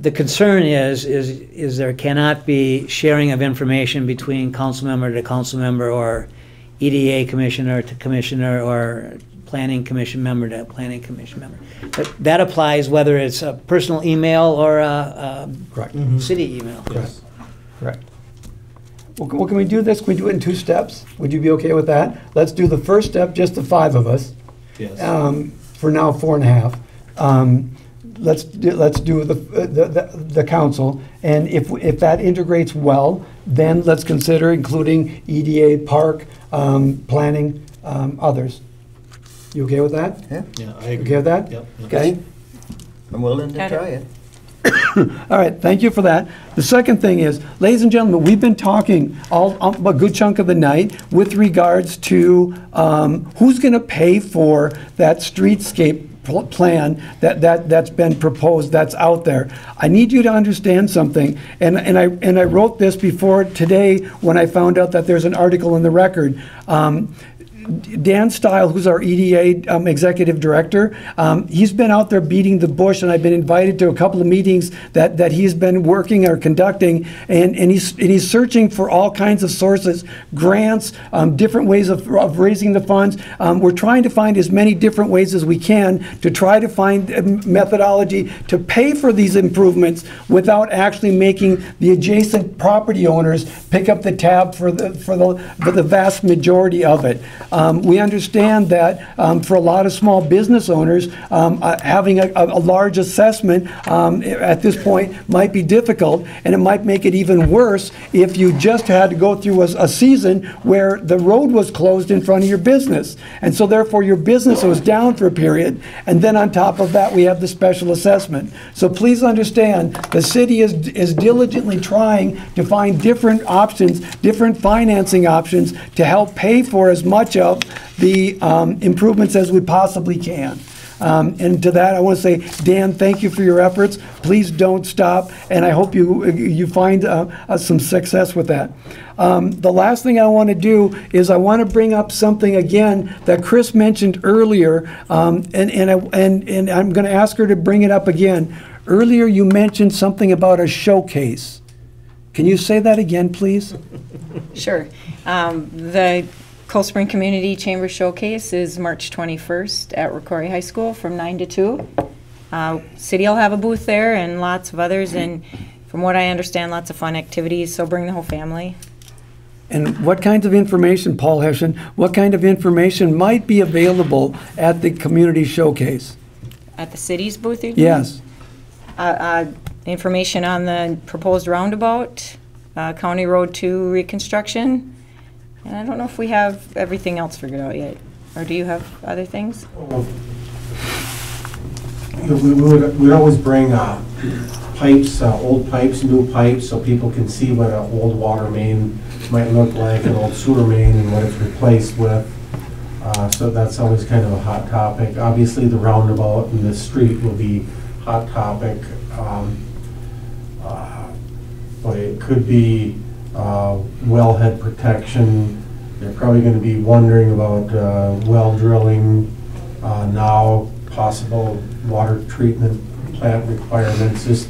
The concern is there cannot be sharing of information between council member to council member or EDA commissioner to commissioner or planning commission member to planning commission member. But that applies whether it's a personal email or a Correct. city email. Correct. Well, can we do this? Can we do it in 2 steps? Would you be okay with that? Let's do the first step, just the 5 of us. Yes. For now, 4.5. Let's do the council, and if that integrates well, then let's consider including EDA, park, planning, others. You okay with that? Yeah, Yeah, I agree. Okay with that? Yep. Okay? I'm willing to Got it. try it. All right, thank you for that. The second thing is, ladies and gentlemen, we've been talking a good chunk of the night with regards to who's going to pay for that streetscape plan that's been proposed, that's out there. I need you to understand something, and I wrote this before today when I found out that there's an article in the Record. Dan Stile, who's our EDA executive director, he's been out there beating the bush, and I've been invited to a couple of meetings that he's been working or conducting, and he's searching for all kinds of sources, grants, different ways of raising the funds. We're trying to find as many different ways as we can to try to find methodology to pay for these improvements without actually making the adjacent property owners pick up the tab for the vast majority of it. We understand that for a lot of small business owners, having a large assessment at this point might be difficult, and it might make it even worse if you just had to go through a season where the road was closed in front of your business. And so therefore your business was down for a period, and then on top of that we have the special assessment. So please understand, the city is diligently trying to find different options, different financing options to help pay for as much of the improvements as we possibly can. And to that, I want to say, Dan, thank you for your efforts. Please don't stop, and I hope you find some success with that. The last thing I want to do is I want to bring up something again that Chris mentioned earlier, and I'm going to ask her to bring it up again. Earlier, you mentioned something about a showcase. Can you say that again, please? Sure. The Cold Spring Community Chamber Showcase is March 21st at Rocori High School from 9 to 2. City will have a booth there and lots of others, and from what I understand, lots of fun activities, so bring the whole family. And what kinds of information, Paul Hession, what kind of information might be available at the community showcase? At the city's booth? Yes. Information on the proposed roundabout, County Road 2 reconstruction, and I don't know if we have everything else figured out yet. Or do you have other things? We'd always bring pipes, old pipes, new pipes, so people can see what an old water main might look like, an old sewer main, and what it's replaced with. So that's always kind of a hot topic. Obviously, the roundabout and the street will be hot topic. But it could be wellhead protection. They're probably going to be wondering about well drilling now, possible water treatment plant requirements, just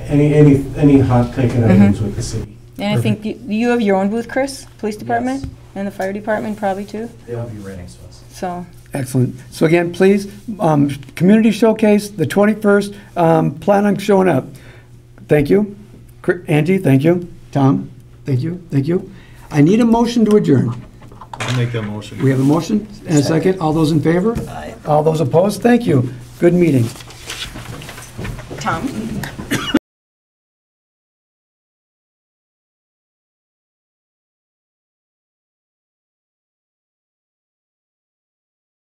any hot ticket items with the city. And I think you have your own booth, Chris, police department, and the fire department probably too. They'll be renting to us. So. Excellent. So again, please, community showcase, the 21st, plan on showing up. Thank you. Angie, thank you. Tom, thank you. Thank you. I need a motion to adjourn. I'll make that motion. We have a motion and a second. All those in favor? Aye. All those opposed? Thank you. Good meeting. Tom?